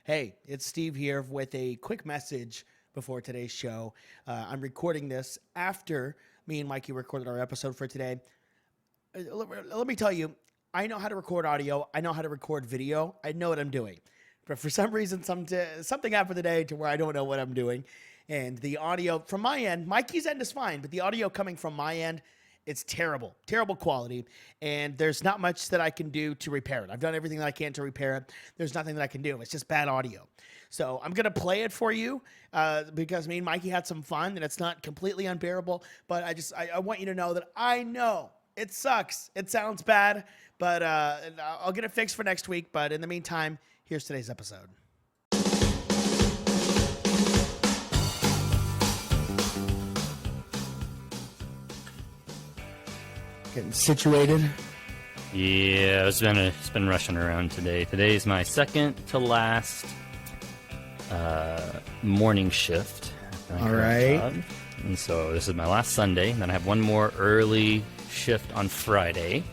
Hey, it's Steve here with a quick message before today's show. I'm recording this after me and Mikey recorded our episode for today. Let me tell you, I know how to record audio. I know how to record video. I know what I'm doing. But for some reason, something happened today to where I don't know what I'm doing. And the audio from my end, Mikey's end is fine, but the audio coming from my end, it's terrible quality, and there's not much that I can do to repair it. I've done everything that I can to repair it. There's nothing that I can do. It's just bad audio. So I'm going to play it for you because me and Mikey had some fun, and it's not completely unbearable, but I want you to know that I know it sucks. It sounds bad, but I'll get it fixed for next week. But in the meantime, here's today's episode. Getting situated. Yeah, it's been rushing around today. Today's my second to last morning shift. All right. Job. And so this is my last Sunday. Then I have one more early shift on Friday,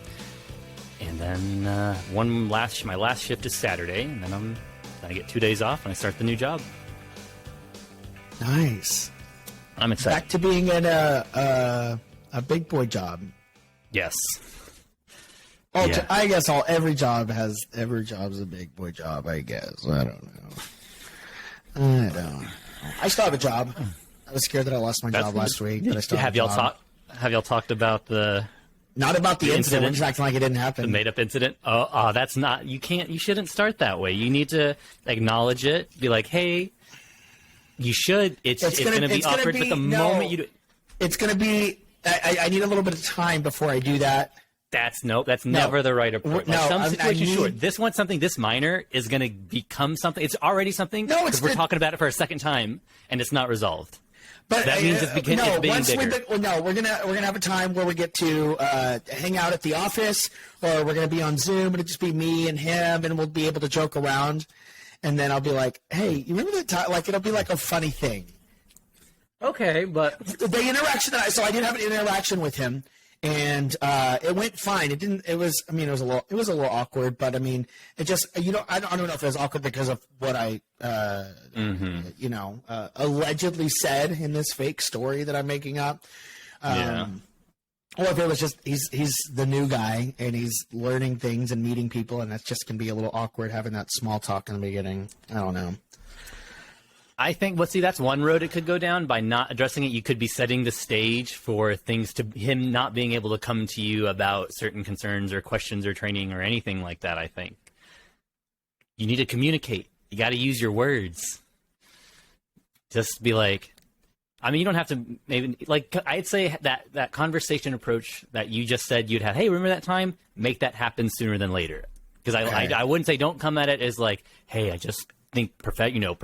and then my last shift is Saturday, and then I get 2 days off and I start the new job. Nice. I'm excited. Back to being in a big boy job. Yes. Oh, yeah. I guess every job's a big boy job, I guess. I don't know. I still have a job. I was scared that I lost my job last week, but I still have a job. Have y'all talked about not about the incident? We're just acting like it didn't happen. The made-up incident? Oh, that's not... You shouldn't start that way. You need to acknowledge it. Be like, hey, you should. It's going to be awkward, but the moment you do... It's going to be... I need a little bit of time before I do that. That's never the right approach. No, some situations, sure. This one's something this minor is going to become something. It's already something. No, we're talking about it for a second time, and it's not resolved. But that means it's being bigger. We're gonna have a time where we get to hang out at the office, or we're gonna be on Zoom, and it'll just be me and him, and we'll be able to joke around. And then I'll be like, "Hey, you remember that time?" Like it'll be like a funny thing. Okay, but the interaction so I did have an interaction with him, and it went fine. It didn't. It was. I mean, it was a little awkward, but I mean, it just. I don't know if it was awkward because of what I allegedly said in this fake story that I'm making up. Or if it was just he's the new guy and he's learning things and meeting people, and that's just can be a little awkward having that small talk in the beginning. I don't know. I think, that's one road it could go down. By not addressing it, you could be setting the stage for things to him not being able to come to you about certain concerns or questions or training or anything like that, I think. You need to communicate. You got to use your words. Just be like, I mean, you don't have to, maybe, like, I'd say that conversation approach that you just said you'd have, hey, remember that time? Make that happen sooner than later. Because I wouldn't say don't come at it as like, hey, I just think professional.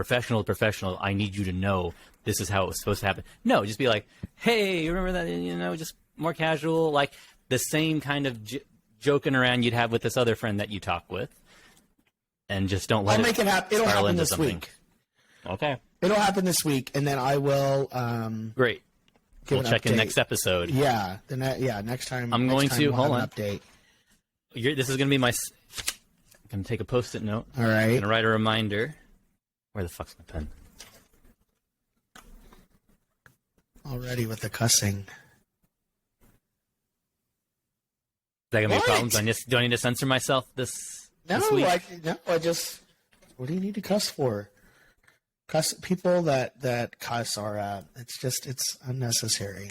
I need you to know this is how it was supposed to happen. No, just be like, hey, remember that? Just more casual, like the same kind of joking around you'd have with this other friend that you talk with, and just don't let make it happen. It'll happen this week. Okay, it'll happen this week, and then I will. Great. We'll check in next episode. Yeah. Next time. I'm going to hold on. Update. This is going to be my. I'm going to take a Post-it note. All right. I'm going to write a reminder. Where the fuck's my pen? Already with the cussing. Is that going to be a problem? Do I need to censor myself this week? I just... What do you need to cuss for? People that cuss are... it's unnecessary.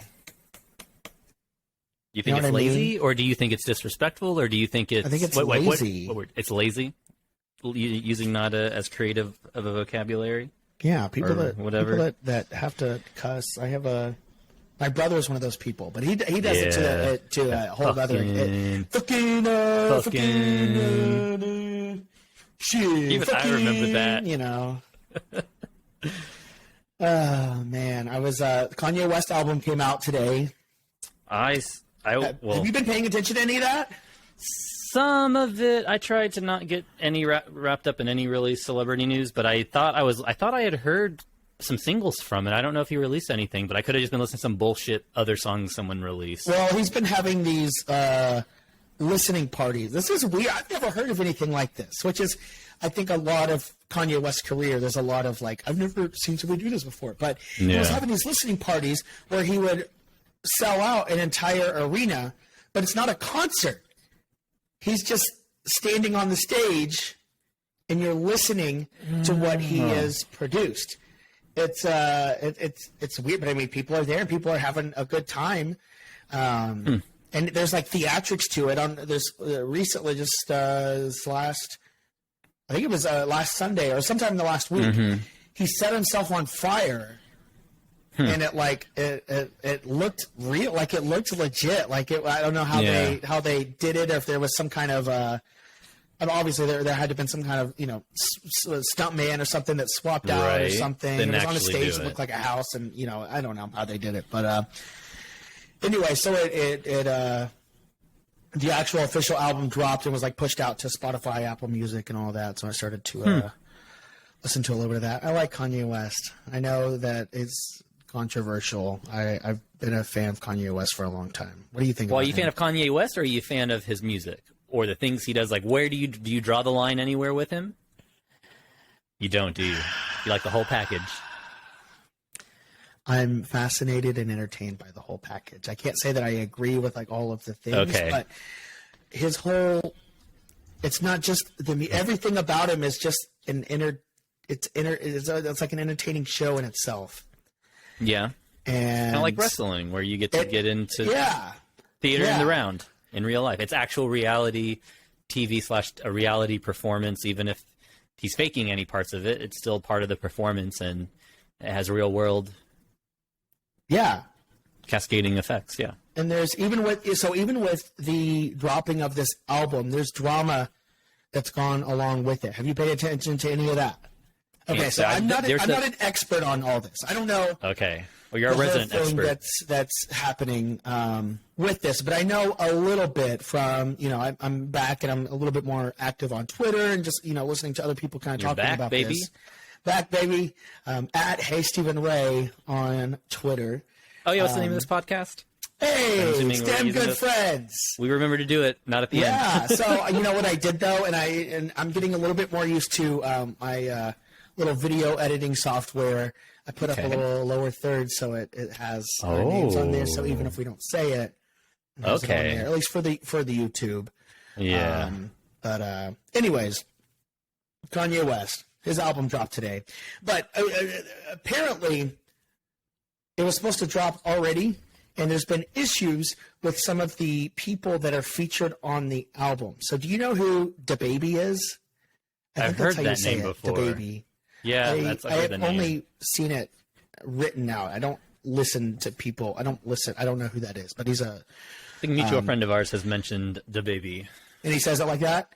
You think it's lazy, or do you think it's disrespectful, or do you think it's... I think it's lazy. What word? It's lazy? Using not as creative of a vocabulary? Yeah, people that have to cuss. My brother is one of those people, but he does it to a whole other... Shit. Even I remember that. Oh, man. Kanye West album came out today. Have you been paying attention to any of that? Some of it. I tried to not get any wrapped up in any really celebrity news, but I thought I had heard some singles from it. I don't know if he released anything, but I could have just been listening to some bullshit other songs someone released. Well, he's been having these listening parties. This is weird. I've never heard of anything like this, which is, I think, a lot of Kanye West's career. There's a lot of like, I've never seen somebody do this before. But he was having these listening parties where he would sell out an entire arena, but it's not a concert. He's just standing on the stage, and you're listening to what he has produced. It's weird, but I mean, people are there and people are having a good time. And there's like theatrics to it. There's recently just this last, I think it was last Sunday or sometime in the last week, he set himself on fire, and it looked real, like it looked legit. Like I don't know how they did it, or if there was some kind of obviously there had to have been some kind of stunt man or something that swapped out or something. It was on a stage that looked like a house, and I don't know how they did it, but anyway, so the actual official album dropped and was like pushed out to Spotify, Apple Music, and all that. So I started to listen to a little bit of that. I like Kanye West. I know that it's controversial. I've been a fan of Kanye West for a long time. What do you think? Well, are you a fan of Kanye West, or are you a fan of his music or the things he does? Like, where do you draw the line anywhere with him? You don't, do you? You like the whole package? I'm fascinated and entertained by the whole package. I can't say that I agree with like all of the things, but his whole, it's not just everything about him is just it's like an entertaining show in itself. Yeah. And kind of like wrestling, where you get to get into theater in the round in real life. It's actual reality TV / a reality performance. Even if he's faking any parts of it, it's still part of the performance, and it has real world cascading effects. Yeah. And there's even with the dropping of this album, there's drama that's gone along with it. Have you paid attention to any of that? Okay, so I'm not an expert on all this. I don't know. Okay. Well, you're a resident expert. That's happening with this, but I know a little bit from I'm back and I'm a little bit more active on Twitter and just listening to other people kind of talking about this. Back, baby. At Hey Stephen Ray on Twitter. Oh, yeah. What's the name of this podcast? Hey, damn good friends. We remember to do it, not at the end. Yeah. So you know what I did though, and I'm getting a little bit more used to my little video editing software. I put up a little lower third so it has our names on there. So even if we don't say it, it on there, at least for the YouTube. Yeah. But anyways, Kanye West. His album dropped today, but apparently it was supposed to drop already, and there's been issues with some of the people that are featured on the album. So do you know who DaBaby is? I've heard that name before. DaBaby. Yeah, I have only seen it written out. I don't listen to people. I don't know who that is, but he's a... I think a mutual friend of ours has mentioned DaBaby. And he says it like that?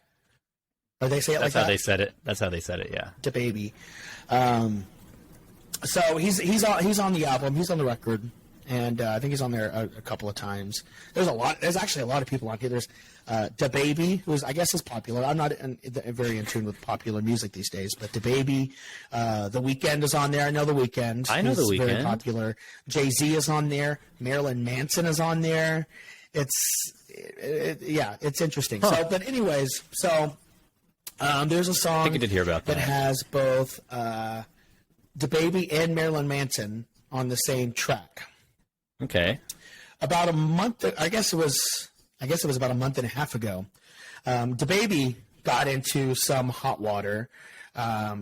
Or they say it like that? That's how they said it. That's how they said it, yeah. DaBaby. So he's on the album. He's on the record. And I think he's on there a couple of times. There's actually a lot of people on here. There's DaBaby, who I guess is popular. I'm not very in tune with popular music these days, but DaBaby, The Weeknd is on there. I know The Weeknd. I know The Weeknd. Very popular. Jay-Z is on there. Marilyn Manson is on there. It's interesting. Huh. So, but anyways, there's a song I think I did hear about that has both DaBaby and Marilyn Manson on the same track. Okay. About a month, I guess it was about a month and a half ago, DaBaby got into some hot water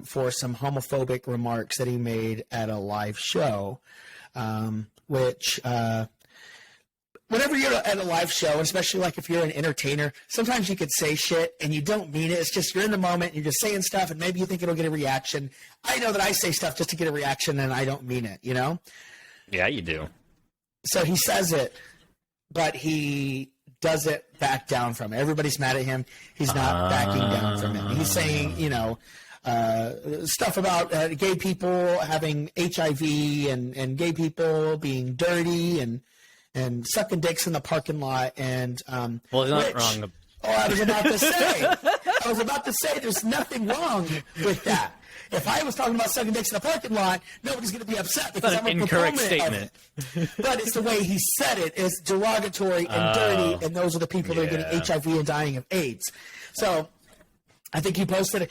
for some homophobic remarks that he made at a live show, which whenever you're at a live show, especially like if you're an entertainer, sometimes you could say shit and you don't mean it. It's just you're in the moment, you're just saying stuff, and maybe you think it'll get a reaction. I know that I say stuff just to get a reaction and I don't mean it, Yeah, you do. So he says it, but he doesn't back down from it. Everybody's mad at him. He's not backing down from it. He's saying, stuff about gay people having HIV and gay people being dirty and sucking dicks in the parking lot. And well, he's not wrong. Oh, I was about to say. I was about to say there's nothing wrong with that. If I was talking about sucking dicks in the parking lot, nobody's going to be upset because I'm a incorrect proponent statement. But it's the way he said it is derogatory and dirty, and those are the people that are getting HIV and dying of AIDS. So I think he posted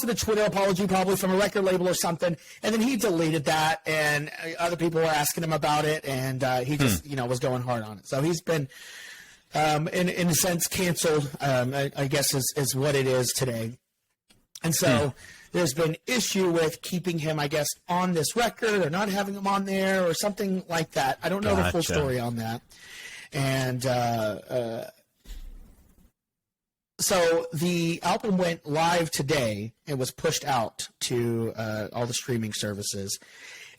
a Twitter apology probably from a record label or something, and then he deleted that, and other people were asking him about it, and he just was going hard on it. So he's been in a sense canceled, I guess is what it is today. And so there's been issue with keeping him, I guess, on this record or not having him on there or something like that. I don't know the full story on that. And so the album went live today and was pushed out to all the streaming services.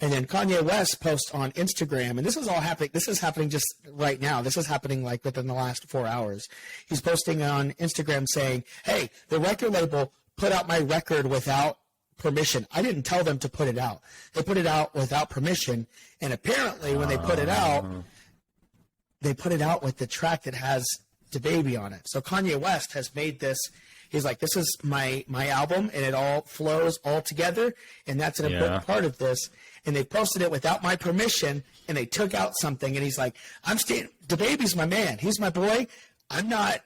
And then Kanye West posts on Instagram, and this is all happening. This is happening just right now. This is happening like within the last 4 hours. He's posting on Instagram saying, "Hey, the record label put out my record without permission. I didn't tell them to put it out. They put it out without permission. And apparently when they put it out with the track that has DaBaby on it." So Kanye West has made this. He's like, this is my album, and it all flows all together, and that's an important part of this. And they posted it without my permission, and they took out something, and he's like, DaBaby's my man. He's my boy. I'm not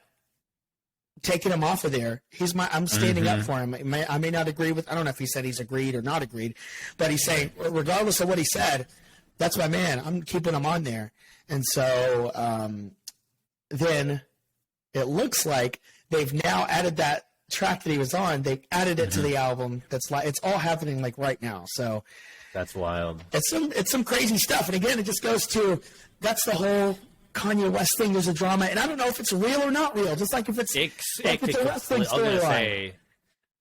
taking him off of there. I'm standing up for him. I may not agree with, I don't know if he said he's agreed or not agreed, but he's saying, regardless of what he said, that's my man. I'm keeping him on there. And so then it looks like they've now added that track that he was on. They've added it to the album. It's all happening like right now. So that's wild. It's some crazy stuff. And again, it just goes to, that's the whole Kanye West thing. There's a drama, and I don't know if it's real or not real. Just like if it's a wrestling storyline.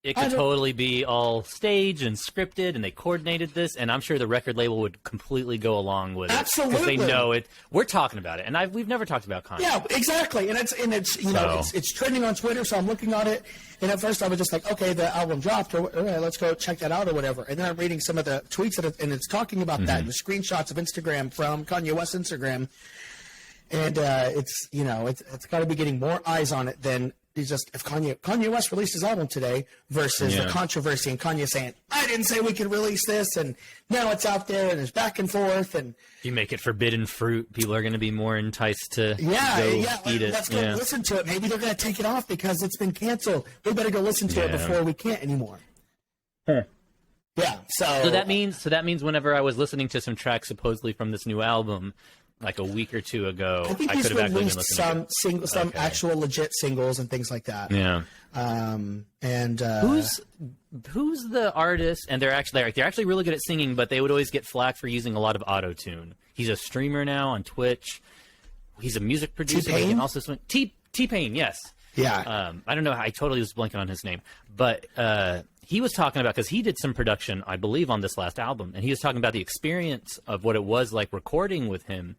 It could totally be all staged and scripted, and they coordinated this, and I'm sure the record label would completely go along with it. Absolutely, because they know it. We're talking about it, and we've never talked about Kanye. Yeah, exactly, and it's trending on Twitter. So I'm looking at it, and at first I was just like, okay, the album dropped, or let's go check that out or whatever. And then I'm reading some of the tweets and it's talking about that, and the screenshots of Instagram from Kanye West's Instagram, and it's got to be getting more eyes on it than. Just if Kanye West released his album today versus the controversy and Kanye saying, I didn't say we could release this, and now it's out there and there's back and forth. And if you make it forbidden fruit, people are going to be more enticed to eat it. Let's go listen to it. Maybe they're going to take it off because it's been canceled. We better go listen to it before we can't anymore. Huh. Yeah. So that means whenever I was listening to some tracks supposedly from this new album, like a week or two ago, I think he's released some actual legit singles and things like that. Yeah. Who's the artist? And they're actually really good at singing, but they would always get flack for using a lot of auto-tune. He's a streamer now on Twitch. He's a music producer. T-Pain? And also T-Pain, yes. Yeah. I don't know. I totally was blanking on his name, but he was talking about, because he did some production, I believe, on this last album, and he was talking about the experience of what it was like recording with him.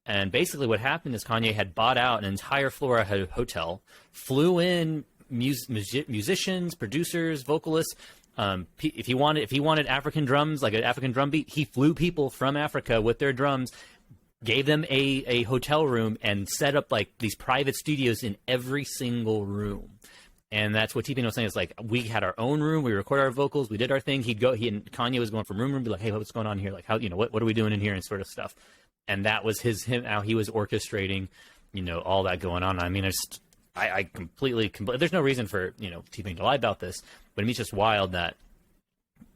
And basically what happened is Kanye had bought out an entire floor at a hotel, flew in musicians, producers, vocalists. If he wanted African drums, like an African drum beat, he flew people from Africa with their drums, gave them a hotel room, and set up like these private studios in every single room. And that's what T-Pain was saying. It's like, we had our own room, we recorded our vocals, we did our thing. He and Kanye was going from room to room, be like, hey, what's going on here? Like, how, what are we doing in here, and sort of stuff. And that was how he was orchestrating, all that going on. I mean, I completely, there's no reason for, T-Pain to lie about this, but it's just wild that,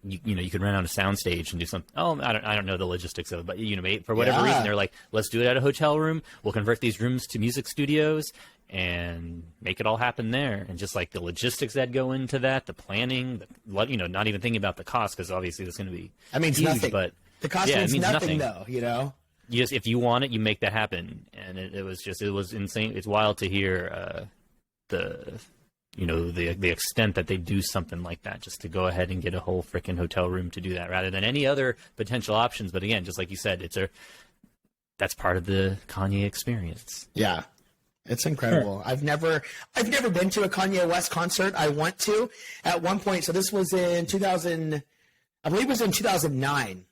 you could rent out a soundstage and do something. Oh, I don't know the logistics of it, but, for whatever reason, they're like, let's do it at a hotel room. We'll convert these rooms to music studios and make it all happen there. And just like the logistics that go into that, the planning, not even thinking about the cost, because obviously it's going to be huge, nothing. But the cost means nothing, though, You just, if you want it, you make that happen. And it was insane. It's wild to hear the extent that they do something like that, just to go ahead and get a whole freaking hotel room to do that, rather than any other potential options. But again, just like you said, that's part of the Kanye experience. Yeah. It's incredible. I've never been to a Kanye West concert. I went to at one point. So this was in 2000, I believe it was in 2009.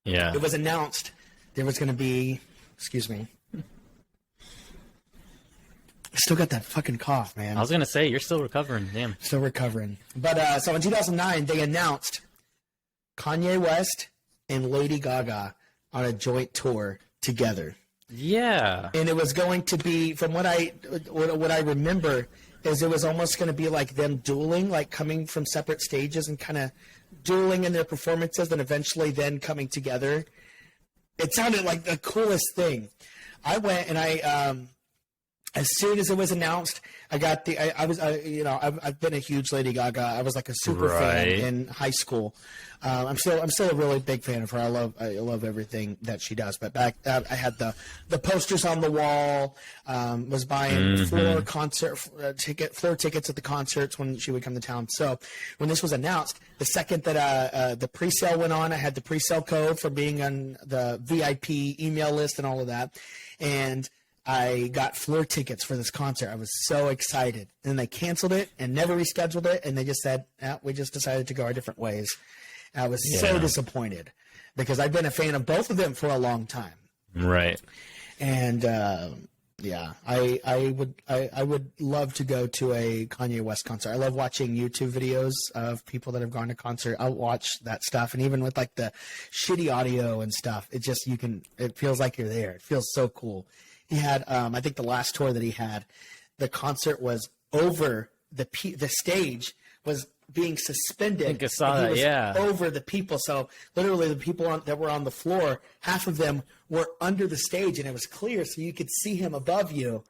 Yeah. It was announced there was going to be, excuse me. Still got that fucking cough, man. I was gonna say you're still recovering. Damn. Still recovering. But so in 2009, they announced Kanye West and Lady Gaga on a joint tour together. Yeah. And it was going to be, from what I remember, is it was almost going to be like them dueling, like coming from separate stages and kind of dueling in their performances, and eventually then coming together. It sounded like the coolest thing. I went and as soon as it was announced, I got I've been a huge Lady Gaga. I was like a super fan in high school. I'm still a really big fan of her. I love everything that she does. But back I had the posters on the wall. Was buying floor tickets at the concerts when she would come to town. So when this was announced, the second that the pre-sale went on, I had the pre-sale code for being on the VIP email list and all of that, and I got floor tickets for this concert. I was so excited. And they canceled it and never rescheduled it. And they just said, we just decided to go our different ways. And I was so disappointed because I've been a fan of both of them for a long time. Right. And, I would love to go to a Kanye West concert. I love watching YouTube videos of people that have gone to concert. I'll watch that stuff. And even with like the shitty audio and stuff, it feels like you're there. It feels so cool. He had, I think the last tour that he had, the concert was over the stage was being suspended. I think I saw that, over the people. So literally the people that were on the floor, half of them were under the stage and it was clear so you could see him above you.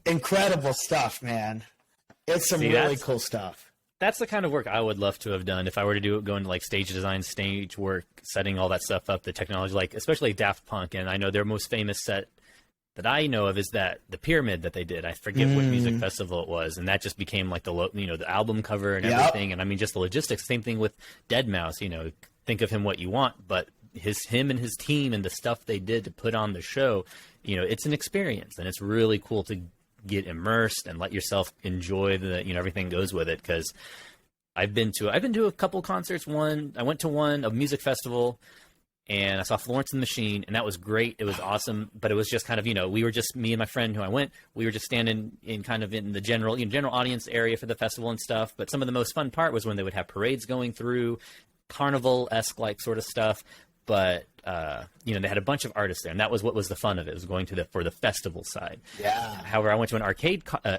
Incredible stuff, man. It's some really cool stuff. That's the kind of work I would love to have done if I were to go into like stage design, stage work, setting all that stuff up, the technology, like especially Daft Punk. And I know their most famous set that I know of is that the pyramid that they did. I forget what music festival it was, and that just became like the album cover and everything. And I mean, just the logistics. Same thing with Deadmau5. Think of him what you want, but him and his team and the stuff they did to put on the show. It's an experience, and it's really cool to get immersed and let yourself enjoy everything goes with it. Because I've been to a couple concerts. I went to a music festival. And I saw Florence and the Machine, and that was great. It was awesome, but it was just kind of, we were just, me and my friend who I went, we were just standing in kind of in the general audience area for the festival and stuff. But some of the most fun part was when they would have parades going through, carnival-esque like sort of stuff. But, they had a bunch of artists there, and that was what was the fun of it. It was going for the festival side. Yeah. However, I went to an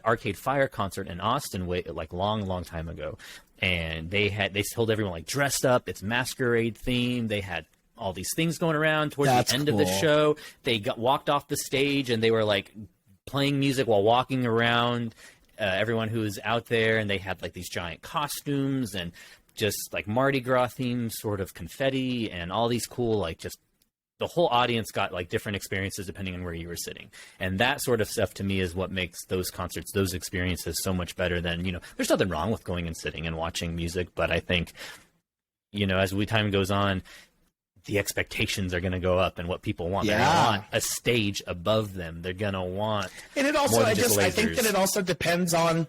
Arcade Fire concert in Austin, long time ago. And they told everyone, like, dressed up, it's masquerade theme. They had all these things going around towards the end of the show. They walked off the stage and they were like playing music while walking around everyone who was out there, and they had like these giant costumes and just like Mardi Gras themed sort of confetti and all these cool, like, just the whole audience got like different experiences depending on where you were sitting. And that sort of stuff to me is what makes those concerts, those experiences so much better than, there's nothing wrong with going and sitting and watching music, but I think, as time goes on, the expectations are going to go up, and what people want. They're going to want a stage above them. They're going to want. And it also, I think that it also depends on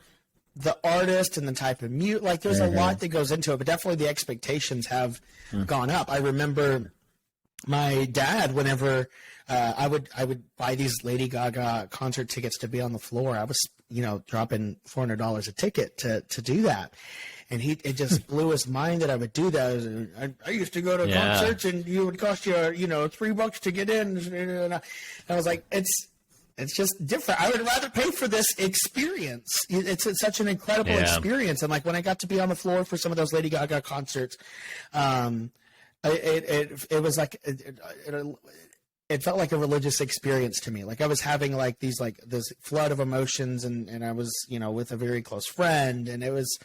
the artist and the type of music. Like, there's a lot that goes into it, but definitely the expectations have gone up. I remember my dad, whenever I would buy these Lady Gaga concert tickets to be on the floor, I was, dropping $400 a ticket to do that. And it just blew his mind that I would do that. I used to go to concerts, and you would cost you, $3 to get in. And I was like, it's just different. I would rather pay for this experience. It's such an incredible experience. And like when I got to be on the floor for some of those Lady Gaga concerts, it was like it felt like a religious experience to me. Like I was having like this flood of emotions, and I was with a very close friend, and it was.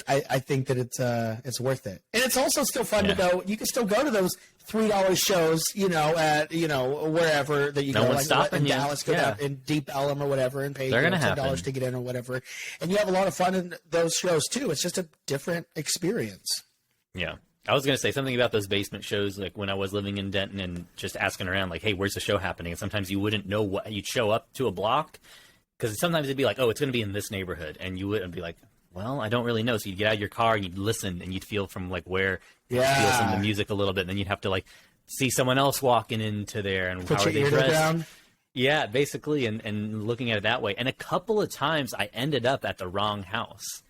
I think that it's worth it, and it's also still fun to go. You can still go to those $3 shows, at wherever that you go, like in Dallas, go down in Deep Ellum or whatever, and pay $10 to get in or whatever, and you have a lot of fun in those shows too. It's just a different experience. Yeah, I was gonna say something about those basement shows, like when I was living in Denton and just asking around, like, hey, where's the show happening? And sometimes you wouldn't know what you'd show up to a block, because sometimes it'd be like, oh, it's gonna be in this neighborhood, and you wouldn't be like. Well, I don't really know. So you'd get out of your car and you'd listen, and you'd feel from like where you feel some of the music a little bit. And then you'd have to like see someone else walking into there, and put how are your they ear dressed? down. Yeah, basically, and looking at it that way. And a couple of times I ended up at the wrong house.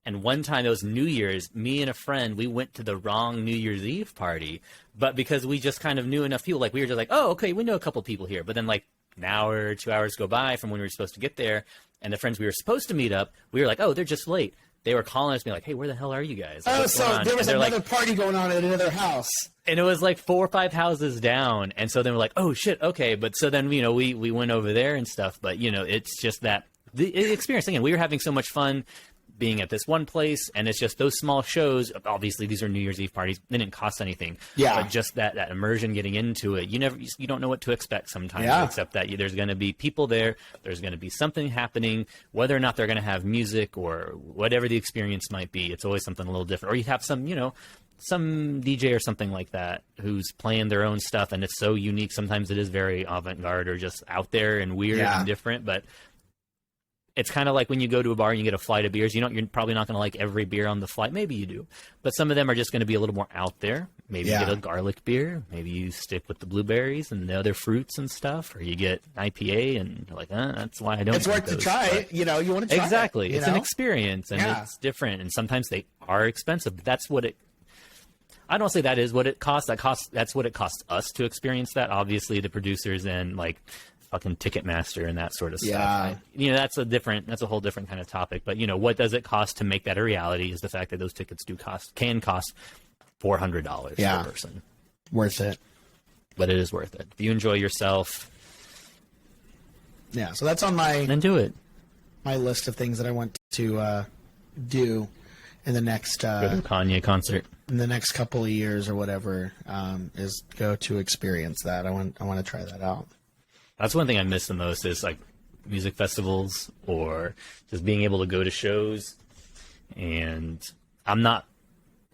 And one time it was New Year's, me and a friend, we went to the wrong New Year's Eve party. But because we just kind of knew enough people, like we were just like, oh, okay, we know a couple people here. But then like an hour or 2 hours go by from when we were supposed to get there. And the friends we were supposed to meet up, we were like, oh, they're just late. They were calling us, being like, hey, where the hell are you guys? Like, Oh, so there was another party going on at another house. And it was like 4 or 5 houses down. And so then we're like, oh, shit, okay. But so then, we went over there and stuff. But, it's just that the experience. Again, we were having so much fun being at this one place. And it's just those small shows. Obviously, these are New Year's Eve parties. They didn't cost anything. Yeah. But just that immersion, getting into it. You don't know what to expect sometimes. Yeah. Except that there's going to be people there. There's going to be something happening. Whether or not they're going to have music or whatever the experience might be, it's always something a little different. Or you have some DJ or something like that who's playing their own stuff, and it's so unique. Sometimes it is very avant-garde or just out there and weird and different, but it's kind of like when you go to a bar and you get a flight of beers. You're probably not going to like every beer on the flight. Maybe you do, but some of them are just going to be a little more out there. Maybe you get a garlic beer. Maybe you stick with the blueberries and the other fruits and stuff, or you get an IPA and you're like, that's why I don't. It's worth to try it. You want to try exactly. it. It's an experience, and it's different. And sometimes they are expensive, but that's what it. I don't say that is what it costs. That's what it costs us to experience that. Obviously, the producers and like fucking Ticketmaster and that sort of stuff. That's a whole different kind of topic. But what does it cost to make that a reality? Is the fact that those tickets can cost $400 per person. Worth it. But it is worth it if you enjoy yourself. Yeah. So that's on then do it. My list of things that I want to do in the next go to a Kanye concert. In the next couple of years or whatever, is go to experience that. I want to try that out. That's one thing I miss the most is like music festivals or just being able to go to shows. And I'm not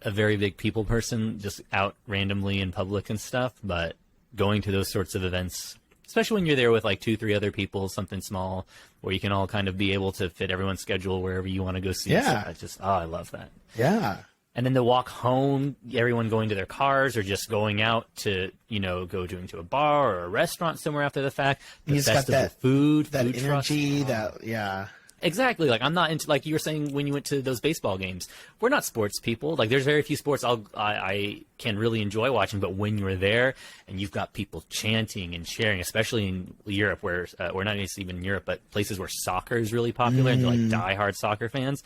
a very big people person, just out randomly in public and stuff, but going to those sorts of events, especially when you're there with like 2-3 other people, something small where you can all kind of be able to fit everyone's schedule wherever you want to go see. Yeah. I love that. Yeah. And then the walk home, everyone going to their cars or just going out to, go to a bar or a restaurant somewhere after the fact. The festival food, that food energy, trucks. Exactly. Like I'm not into, like you were saying when you went to those baseball games. We're not sports people. Like there's very few sports I can really enjoy watching. But when you're there and you've got people chanting and cheering, especially in Europe, where we're not even in Europe, but places where soccer is really popular and they're like diehard soccer fans.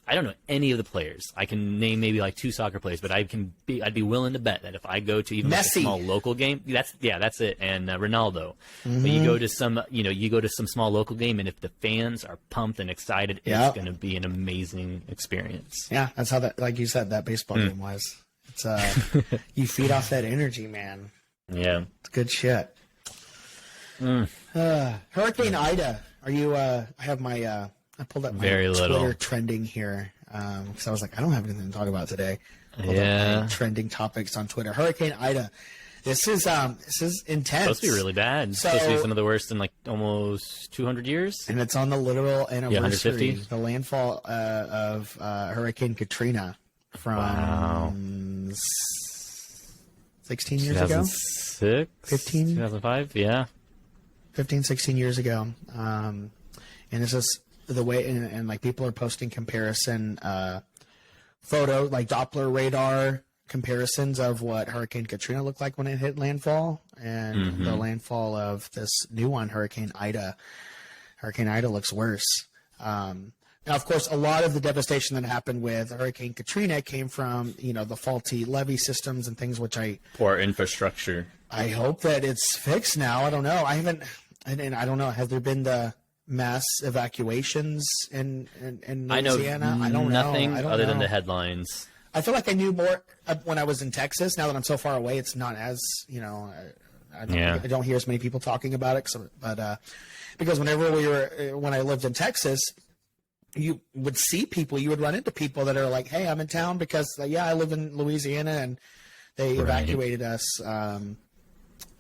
I don't know any of the players. I can name maybe like 2 soccer players, but I'd be willing to bet that if I go to even like a small local game, that's it. And Ronaldo. But you go to some small local game, and if the fans are pumped and excited, it's going to be an amazing experience. Yeah, that's how that, like you said, that baseball game was. It's you feed off that energy, man. Yeah, it's good shit. Hurricane Ida. Are you? I have my. I pulled up my Twitter trending here because I was like, I don't have anything to talk about today. Trending topics on Twitter. Hurricane Ida. This is intense. It's supposed to be really bad. It's supposed to be some of the worst in like almost 200 years. And it's on the literal anniversary. 150? The landfall of Hurricane Katrina from 16 years ago. 15? 2005. Yeah. 15, 16 years ago. And this is the way, and like people are posting comparison photo, like Doppler radar comparisons of what Hurricane Katrina looked like when it hit landfall and the landfall of this new one, Hurricane Ida. Hurricane Ida looks worse. Now, of course, a lot of the devastation that happened with Hurricane Katrina came from, the faulty levee systems and things, which poor infrastructure. I hope that it's fixed now. I don't know. I haven't, and I don't know. Have there been the mass evacuations in Louisiana? I know nothing other than the headlines. I feel like I knew more when I was in Texas. Now that I'm so far away, it's not as, I don't hear as many people talking about it. But because when I lived in Texas, you would see people, you would run into people that are like, hey, I'm in town because, I live in Louisiana and they evacuated us.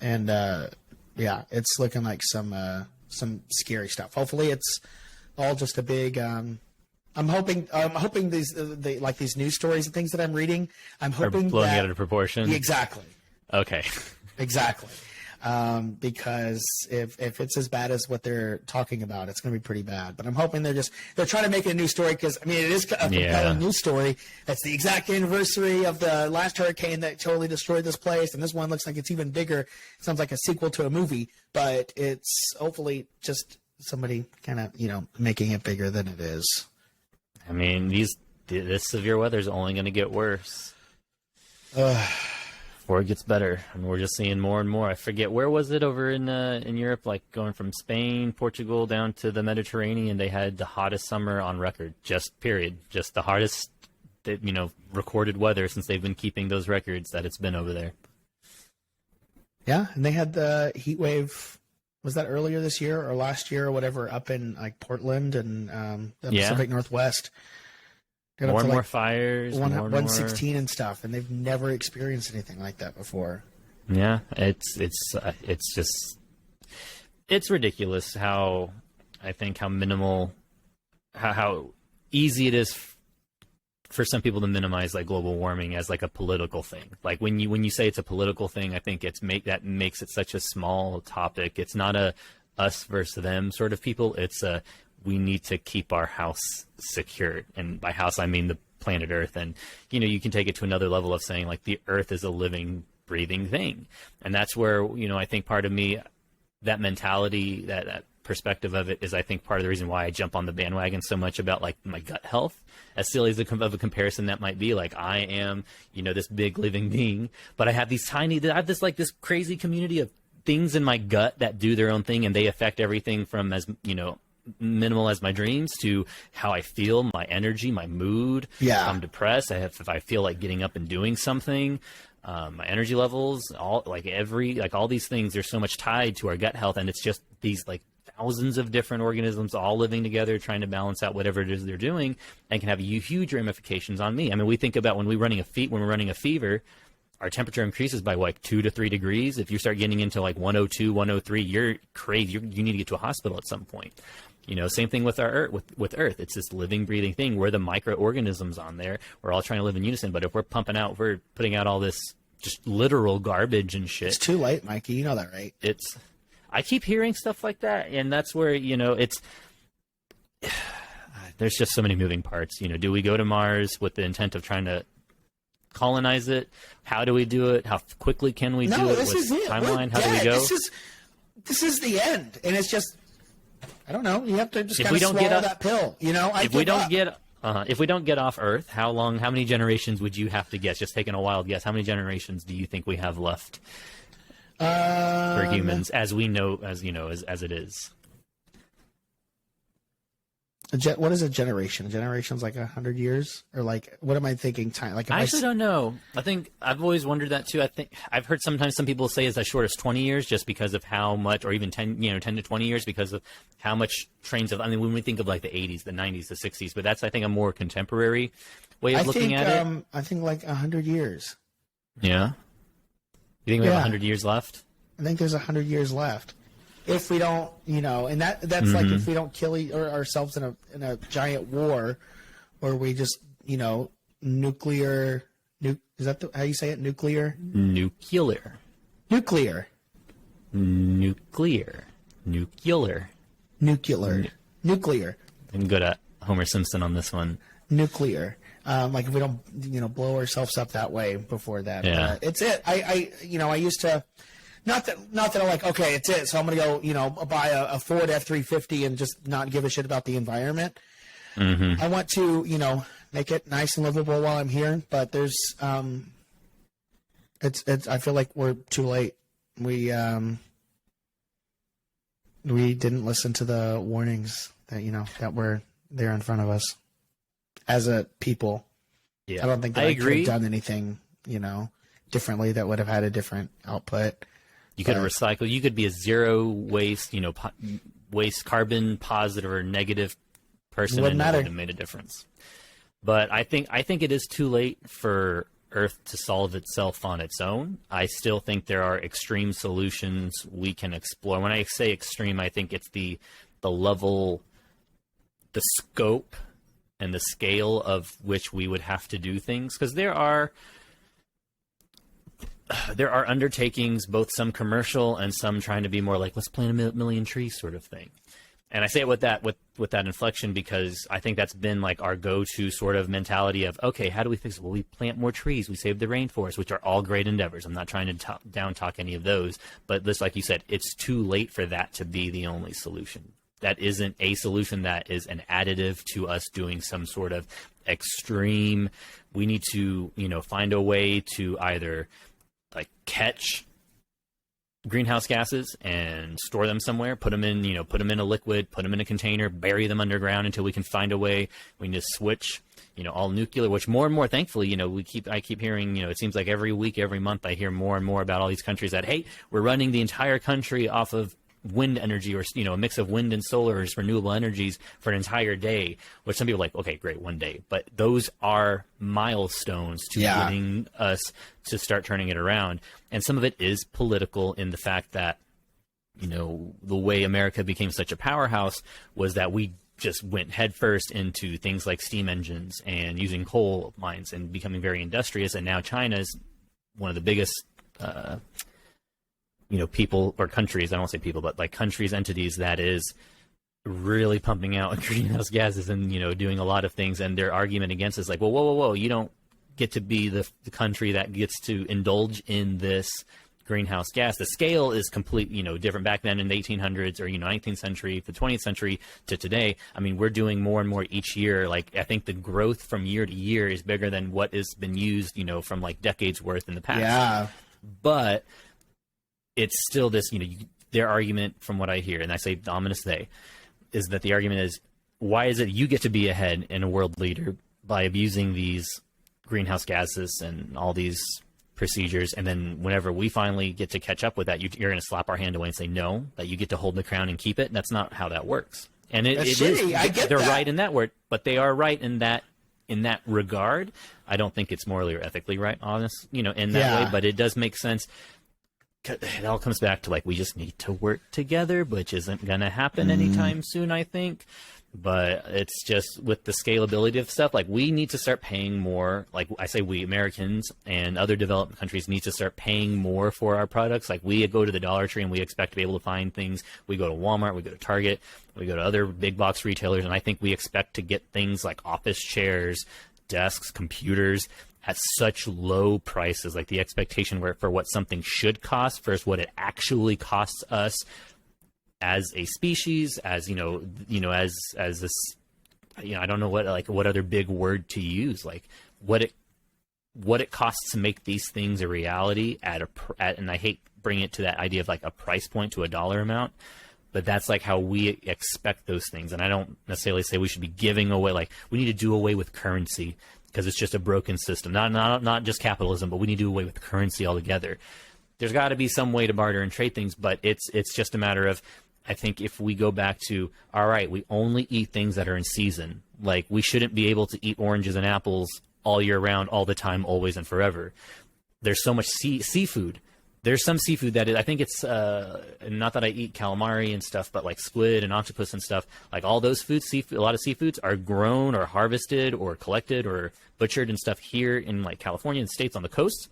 It's looking like some scary stuff. Hopefully it's all just a big, I'm hoping these news stories and things that I'm reading, I'm hoping are blowing out of proportion. Exactly. Okay. Exactly. because if it's as bad as what they're talking about, it's going to be pretty bad. But I'm hoping they're trying to make it a new story, because I mean, it is a compelling news story. It's the exact anniversary of the last hurricane that totally destroyed this place, and this one looks like it's even bigger. It sounds like a sequel to a movie, but it's hopefully just somebody kind of, making it bigger than it is. I mean, this severe weather is only going to get worse before it gets better. I mean, we're just seeing more and more. I forget, where was it over in Europe, like going from Spain, Portugal down to the Mediterranean. They had the hottest summer on record, just the hardest, recorded weather since they've been keeping those records that it's been over there. Yeah, and they had the heat wave. Was that earlier this year or last year or whatever, up in like Portland and the Pacific Northwest? More and more fires. 116 and stuff, and they've never experienced anything like that before. Yeah, it's ridiculous how minimal, how easy it is for some people to minimize like global warming as like a political thing. Like when you say it's a political thing, I think that makes it such a small topic. It's not a us versus them sort of people. It's we need to keep our house secured, and by house I mean the planet Earth. And you can take it to another level of saying like the Earth is a living, breathing thing, and that's where I think part of me, that mentality, that perspective of it is, I think, part of the reason why I jump on the bandwagon so much about like my gut health. As silly as of a comparison that might be, like I am, this big living being, but I have this crazy community of things in my gut that do their own thing, and they affect everything from as minimal as my dreams to how I feel, my energy, my mood. Yeah. If I'm depressed, if I feel like getting up and doing something, my energy levels, all these things, there's so much tied to our gut health, and it's just these like thousands of different organisms all living together trying to balance out whatever it is they're doing, and can have huge ramifications on me. I mean, we think about when we're running a fever, our temperature increases by like 2 to 3 degrees. If you start getting into like 102, 103, you're crazy. You need to get to a hospital at some point. Same thing with our with Earth. It's this living, breathing thing. We're the microorganisms on there. We're all trying to live in unison. But if we're putting out all this just literal garbage and shit. It's too late, Mikey. You know that, right? I keep hearing stuff like that, and that's where, there's just so many moving parts. Do we go to Mars with the intent of trying to colonize it? How do we do it? How quickly can we do it? This is it. Timeline? How do we go? This is the end, and it's just, I don't know. You have to just kind of swallow that pill. If we don't get off Earth, how many generations would you have to guess? Just taking a wild guess, how many generations do you think we have left for humans, as we know, as it is? What is a generation? A generation's like 100 years, or like, what am I thinking? Time? Like, I actually don't know. I think I've always wondered that too. I think I've heard sometimes some people say it's as short as 20 years, just because of how much, or even 10 to 20 years, because of how much trains of. I mean, when we think of like the 80s, the 90s, the 60s, but that's, I think, a more contemporary way of looking at it. I think like 100 years. Yeah. You think we have 100 years left? I think there's 100 years left. If we don't, and that's like if we don't kill ourselves in a giant war, or we just, nuclear. Is that how you say it? Nuclear. Nuclear. Nuclear. Nuclear. Nuclear. Nuclear. Nuclear. I'm good at Homer Simpson on this one. Nuclear. Like if we don't, blow ourselves up that way before that. Yeah. It's it. I used to. Not that I'm like, okay, it's it. So I'm gonna go, buy a Ford F-350 and just not give a shit about the environment. Mm-hmm. I want to, make it nice and livable while I'm here. But there's, it's. I feel like we're too late. We didn't listen to the warnings that that were there in front of us as a people. Yeah, I don't think that I could have done anything, differently that would have had a different output. You could have recycled. You could be a zero waste, waste carbon positive or negative person, and it would have made a difference. But I think it is too late for Earth to solve itself on its own. I still think there are extreme solutions we can explore. When I say extreme, I think it's the level, the scope, and the scale of which we would have to do things, because there are there are undertakings, both some commercial and some trying to be more like, let's plant a million trees sort of thing. And I say it with that inflection because I think that's been like our go-to sort of mentality of, okay, how do we fix it? Well, we plant more trees, we save the rainforest, which are all great endeavors. I'm not trying to down talk any of those, but just like you said, it's too late for that to be the only solution. That isn't a solution. That is an additive to us doing some sort of extreme. We need to, find a way to either like catch greenhouse gases and store them somewhere, put them in a liquid, put them in a container, bury them underground until we can find a way. We need to switch, all nuclear, which more and more, thankfully, I keep hearing, it seems like every week, every month, I hear more and more about all these countries that, hey, we're running the entire country off of wind energy, or a mix of wind and solar or renewable energies for an entire day, which some people are like, okay, great, one day, but those are milestones to getting us to start turning it around. And some of it is political in the fact that the way America became such a powerhouse was that we just went headfirst into things like steam engines and using coal mines and becoming very industrious. And now China is one of the biggest people or countries, I don't want to say people, but like countries, entities that is really pumping out greenhouse gases and, doing a lot of things. And their argument against is like, well, whoa, you don't get to be the country that gets to indulge in this greenhouse gas. The scale is completely, different back then in the 1800s or, 19th century, the 20th century to today. I mean, we're doing more and more each year. Like, I think the growth from year to year is bigger than what has been used, from like decades worth in the past. Yeah. But it's still this, their argument from what I hear, and I say the ominous they, is that the argument is, why is it you get to be ahead and a world leader by abusing these greenhouse gases and all these procedures, and then whenever we finally get to catch up with that, you're going to slap our hand away and say, no, that you get to hold the crown and keep it? And that's not how that works. And it is, they're right in that word, but they are right in that regard. I don't think it's morally or ethically right, honest, in that way, but it does make sense. It all comes back to like, we just need to work together, which isn't going to happen anytime soon, I think. But it's just with the scalability of stuff, like we need to start paying more. Like I say, we Americans and other developed countries need to start paying more for our products. Like we go to the Dollar Tree and we expect to be able to find things. We go to Walmart, we go to Target, we go to other big box retailers. And I think we expect to get things like office chairs, desks, computers at such low prices. Like the expectation for what something should cost versus what it actually costs us as a species, as as this, I don't know what other big word to use, like what it costs to make these things a reality and I hate bringing it to that idea of like a price point to a dollar amount, but that's like how we expect those things. And I don't necessarily say we should be giving away, like we need to do away with currency because it's just a broken system, not just capitalism, but we need to do away with currency altogether. There's got to be some way to barter and trade things, but it's just a matter of, I think if we go back to, all right, we only eat things that are in season. Like we shouldn't be able to eat oranges and apples all year round, all the time, always and forever. There's so much seafood. There's some seafood that I think it's, not that I eat calamari and stuff, but like squid and octopus and stuff, like all those foods, a lot of seafoods are grown or harvested or collected or butchered and stuff here in like California and states on the coast,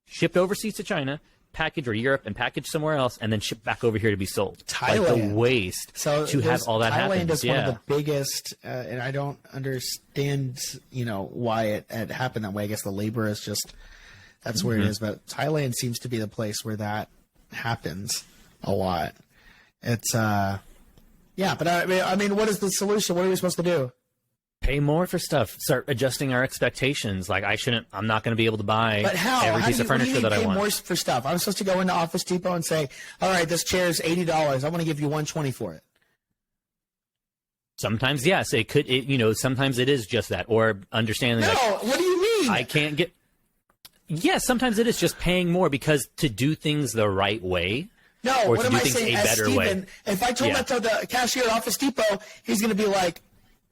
shipped overseas to China, packaged, or Europe and packaged somewhere else, and then shipped back over here to be sold. Thailand. Like the waste to have all that happen. Thailand is one of the biggest, and I don't understand, why it happened that way. I guess the labor is just, that's where it is. But Thailand seems to be the place where that happens a lot. It's, but I mean, what is the solution? What are we supposed to do? Pay more for stuff. Start adjusting our expectations. Like I'm not going to be able to buy every piece of furniture that I want. Pay more for stuff? I'm supposed to go into Office Depot and say, all right, this chair is $80. I want to give you $120 for it. Sometimes, yes, it could, sometimes it is just that, or understanding. No, what do you mean? I can't get, yes, sometimes it is just paying more because to do things the right way. No, or what to am do I things saying? a better way. If I told that to the cashier at Office Depot, he's going to be like,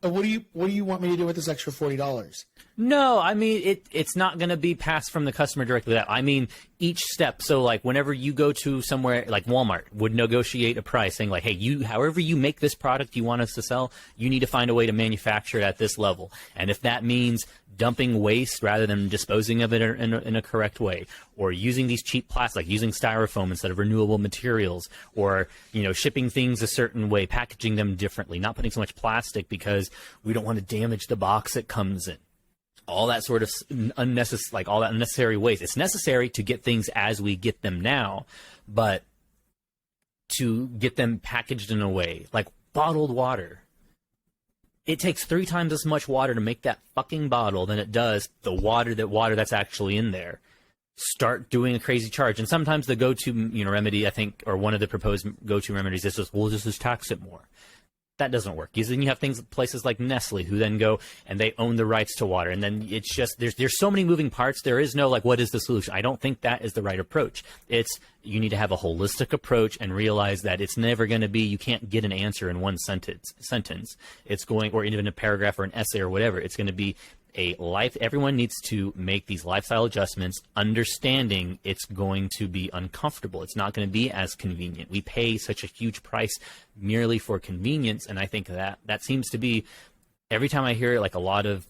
what do you want me to do with this extra $40? No, I mean, it's not going to be passed from the customer directly. I mean, each step. So, like, whenever you go to somewhere like Walmart would negotiate a price saying, like, hey, however you make this product you want us to sell, you need to find a way to manufacture it at this level. And if that means dumping waste rather than disposing of it in a correct way, or using these cheap plastic, like using styrofoam instead of renewable materials, or, shipping things a certain way, packaging them differently, not putting so much plastic because we don't want to damage the box it comes in. All that sort of unnecessary waste. It's necessary to get things as we get them now, but to get them packaged in a way like bottled water. It takes 3 times as much water to make that fucking bottle than it does the water that's actually in there. Start doing a crazy charge. And sometimes the go-to, remedy, I think, or one of the proposed go-to remedies is just, we'll just tax it more. That doesn't work. Because then you have places like Nestle who then go and they own the rights to water. And then it's just, there's so many moving parts. There is no, what is the solution? I don't think that is the right approach. You need to have a holistic approach and realize that it's never going to be, you can't get an answer in one sentence. It's going, or even a paragraph or an essay or whatever. It's going to be everyone needs to make these lifestyle adjustments, understanding it's going to be uncomfortable. It's not going to be as convenient. We pay such a huge price merely for convenience. And I think that seems to be, every time I hear a lot of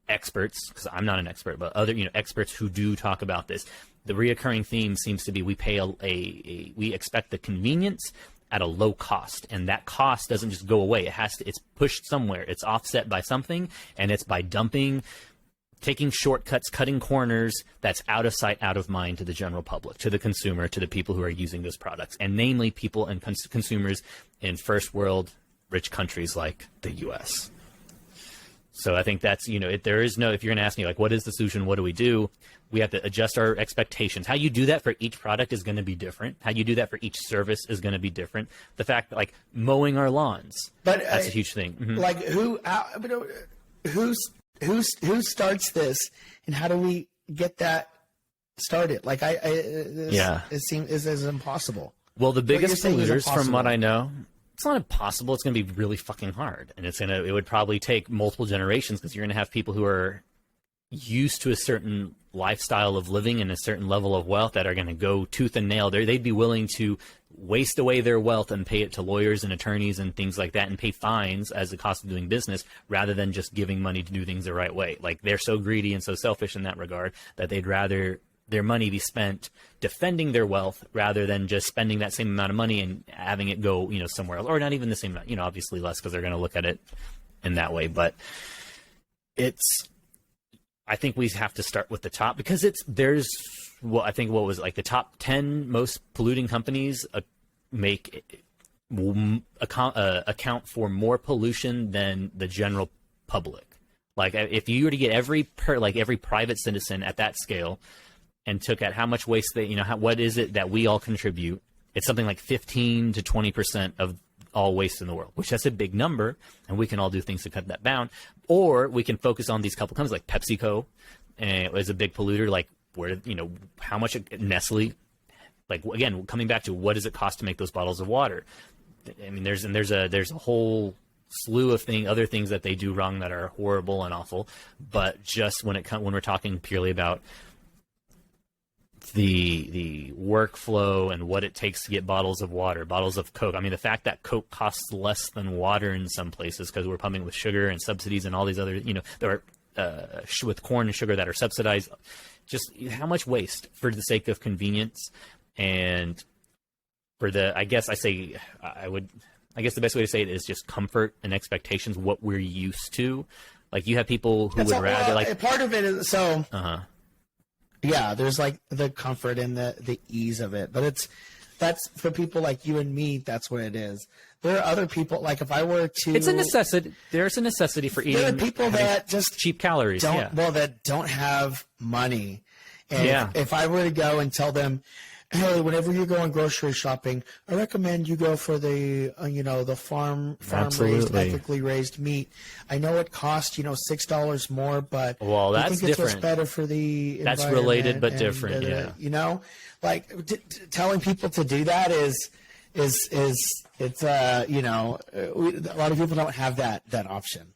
experts, because I'm not an expert, but other, experts who do talk about this, the reoccurring theme seems to be we pay we expect the convenience at a low cost, and that cost doesn't just go away. It's pushed somewhere. It's offset by something, and it's by taking shortcuts, cutting corners. That's out of sight, out of mind to the general public, to the consumer, to the people who are using those products, and namely people and consumers in first world rich countries like the U.S. So I think that's, if you're going to ask me, what is the solution? What do we do? We have to adjust our expectations. How you do that for each product is going to be different. How you do that for each service is going to be different. The fact that, mowing our lawns, that's a huge thing. Mm-hmm. Who starts this, and how do we get that started? It seems is impossible. Well, the biggest polluters, from what I know, it's not impossible. It's going to be really fucking hard, and it would probably take multiple generations, because you're going to have people who are used to a certain lifestyle of living and a certain level of wealth that are going to go tooth and nail. They'd be willing to waste away their wealth and pay it to lawyers and attorneys and things like that, and pay fines as the cost of doing business, rather than just giving money to do things the right way. They're so greedy and so selfish in that regard that they'd rather their money be spent defending their wealth rather than just spending that same amount of money and having it go, somewhere else, or not even the same amount, obviously less, because they're going to look at it in that way. But I think we have to start with the top, because the top 10 most polluting companies account for more pollution than the general public. If you were to get every private citizen at that scale and took at how much waste what is it that we all contribute, it's something like 15 to 20% of all waste in the world, which that's a big number, and we can all do things to cut that down. Or we can focus on these couple companies like PepsiCo, is a big polluter, how much Nestle, again, coming back to what does it cost to make those bottles of water? I mean, there's a whole slew of other things that they do wrong that are horrible and awful. But just when we're talking purely about the workflow and what it takes to get bottles of water, bottles of Coke. I mean, the fact that Coke costs less than water in some places because we're pumping with sugar and subsidies and all these other, there are with corn and sugar that are subsidized. Just how much waste for the sake of convenience, and for the, I guess the best way to say it is just comfort and expectations, what we're used to. You have people who would rather part of it is so. Yeah, there's the comfort and the ease of it, but that's for people like you and me. That's what it is. There are other people, if I were to, it's a necessity. There's a necessity for eating. There are people that just cheap calories. That don't have money. And if I were to go and tell them, hey, whenever you're going grocery shopping, I recommend you go for the, the farm-raised, ethically raised meat. I know it costs, $6 more, but that's I think it's different. What's better for the That's related but different, telling people to do that a lot of people don't have that option.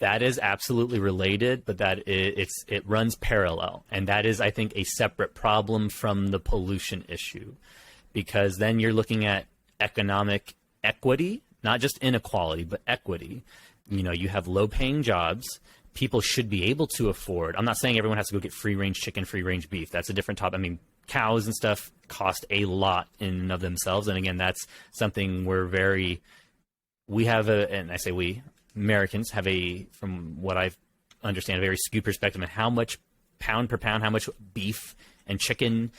That is absolutely related, but it runs parallel, and that is, I think, a separate problem from the pollution issue, because then you're looking at economic equity, not just inequality, but equity. You know, you have low-paying jobs. People should be able to afford. I'm not saying everyone has to go get free-range chicken, free-range beef. That's a different topic. I mean, cows and stuff cost a lot in and of themselves, and again, that's something we have and I say we. Americans have from what I understand, a very skewed perspective on how much pound per pound, how much beef and chicken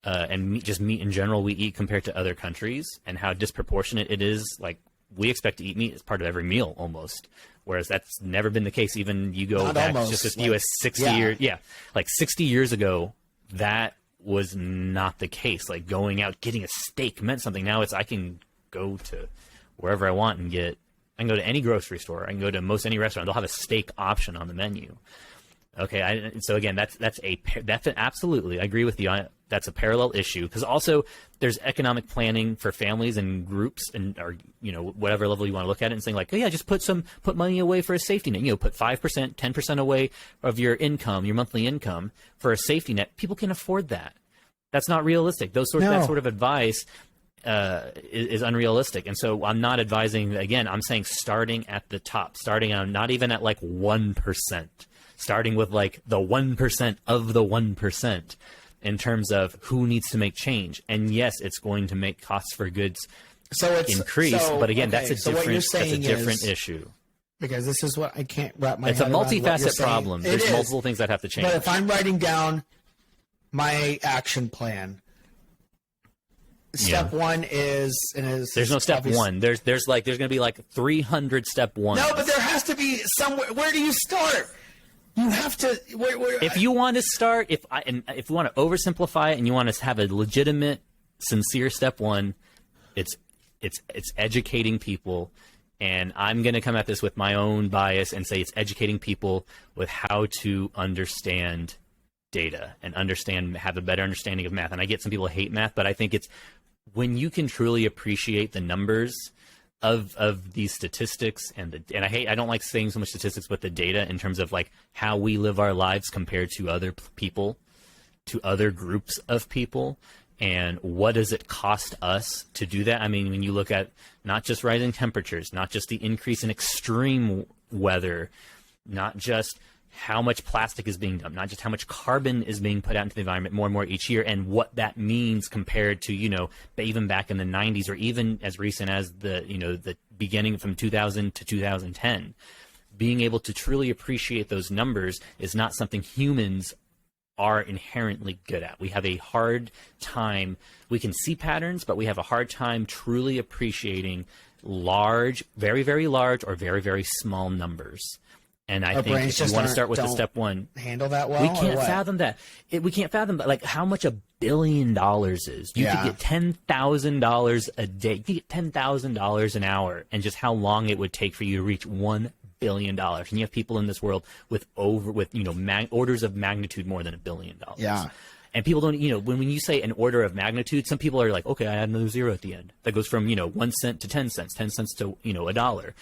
and meat, just meat in general, we eat compared to other countries, and how disproportionate it is. Like, we expect to eat meat as part of every meal almost, whereas that's never been the case. Even you go Not back almost, just as like, few as 60 years. Yeah, like 60 years ago, that was not the case. Like, going out, getting a steak meant something. Now I can go to wherever I want and I can go to any grocery store. I can go to most any restaurant. They'll have a steak option on the menu. Okay, so again, that's absolutely. I agree with you. That's a parallel issue, because also there's economic planning for families and groups, or whatever level you want to look at it, and saying like, oh yeah, just put money away for a safety net. Put 5%, 10% away of your income, your monthly income, for a safety net. People can afford that. That's not realistic. That sort of advice is unrealistic. And so I'm not advising, again, I'm saying starting at the top, starting on not even at like 1%, starting with like the 1% of the 1% in terms of who needs to make change. And yes, it's going to make costs for goods increase, but again, that's a different issue. Because this is what I can't wrap my head around. It's a multifaceted problem. There's multiple things that have to change. But if I'm writing down my action plan, step one is there's no step one. There's going to be like 300 step ones. No, but there has to be somewhere. Where do you start? You have to. If you want to start, if you want to oversimplify it and you want to have a legitimate, sincere step one, it's educating people. And I'm going to come at this with my own bias and say it's educating people with how to understand data and have a better understanding of math. And I get some people hate math, but I think it's when you can truly appreciate the numbers of these statistics and I don't like saying so much statistics, but the data in terms of like how we live our lives compared to other people, to other groups of people, and what does it cost us to do that? I mean, when you look at not just rising temperatures, not just the increase in extreme weather, not just how much plastic is being dumped, not just how much carbon is being put out into the environment more and more each year, and what that means compared to, even back in the 90s, or even as recent as the beginning from 2000 to 2010. Being able to truly appreciate those numbers is not something humans are inherently good at. We have a hard time. We can see patterns, but we have a hard time truly appreciating large, very, very large, or very, very small numbers. And I think if you want to start with the step one, handle that well. We can't fathom that. We can't fathom like how much $1 billion is. You could get $10,000 a day. You could get $10,000 an hour, and just how long it would take for you to reach $1 billion. And you have people in this world with orders of magnitude more than $1 billion. Yeah. And people don't, when you say an order of magnitude, some people are like, okay, I add another zero at the end. That goes from 1 cent to 10 cents, 10 cents to $1.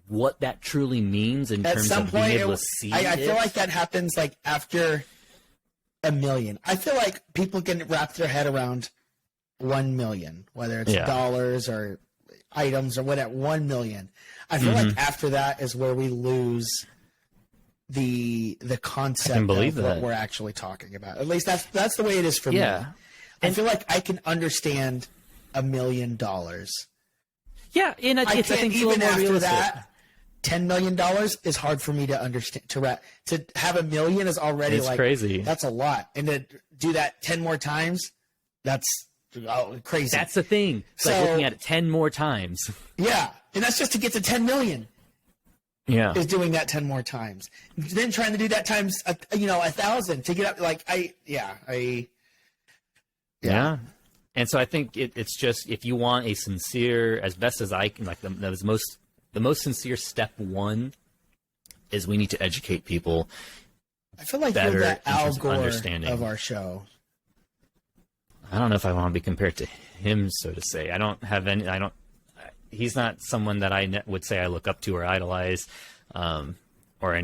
What that truly means in terms of being able to see I feel like that happens like after $1 million. I feel like people can wrap their head around 1 million, whether it's dollars or items or whatever. 1 million. I feel like after that is where we lose the concept of what we're actually talking about. At least that's the way it is for me. I feel like I can understand $1 million. Yeah, and I think even after that. $10 million is hard for me to understand. To have $1 million is already crazy. That's a lot, and to do that 10 more times, that's crazy. That's the thing. It's like looking at it 10 more times. Yeah, and that's just to get to 10 million. Yeah, is doing that 10 more times. Then trying to do that times 1,000 to get up. Yeah. And so I think it's just, if you want a sincere, as best as I can, like the most sincere step one is we need to educate people. I feel like you're the Al Gore of our show. I don't know if I want to be compared to him, so to say. He's not someone that I would say I look up to or idolize. or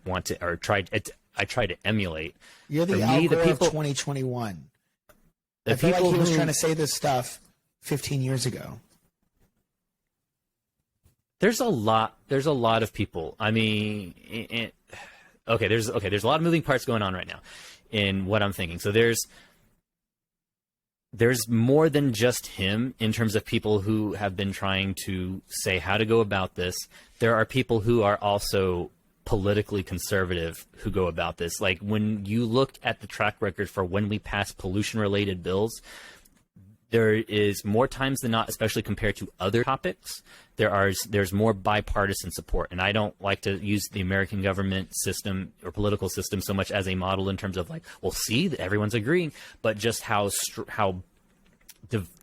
want to or try to emulate. You're the Al Gore of 2021. I feel like he was trying to say this stuff 15 years ago. There's a lot of people. I mean, there's a lot of moving parts going on right now in what I'm thinking. So there's more than just him in terms of people who have been trying to say how to go about this. There are people who are also politically conservative who go about this. Like when you look at the track record for when we pass pollution-related bills, there is more times than not, especially compared to other topics, there's more bipartisan support. And I don't like to use the American government system or political system so much as a model in terms of like, well, see, everyone's agreeing, but just how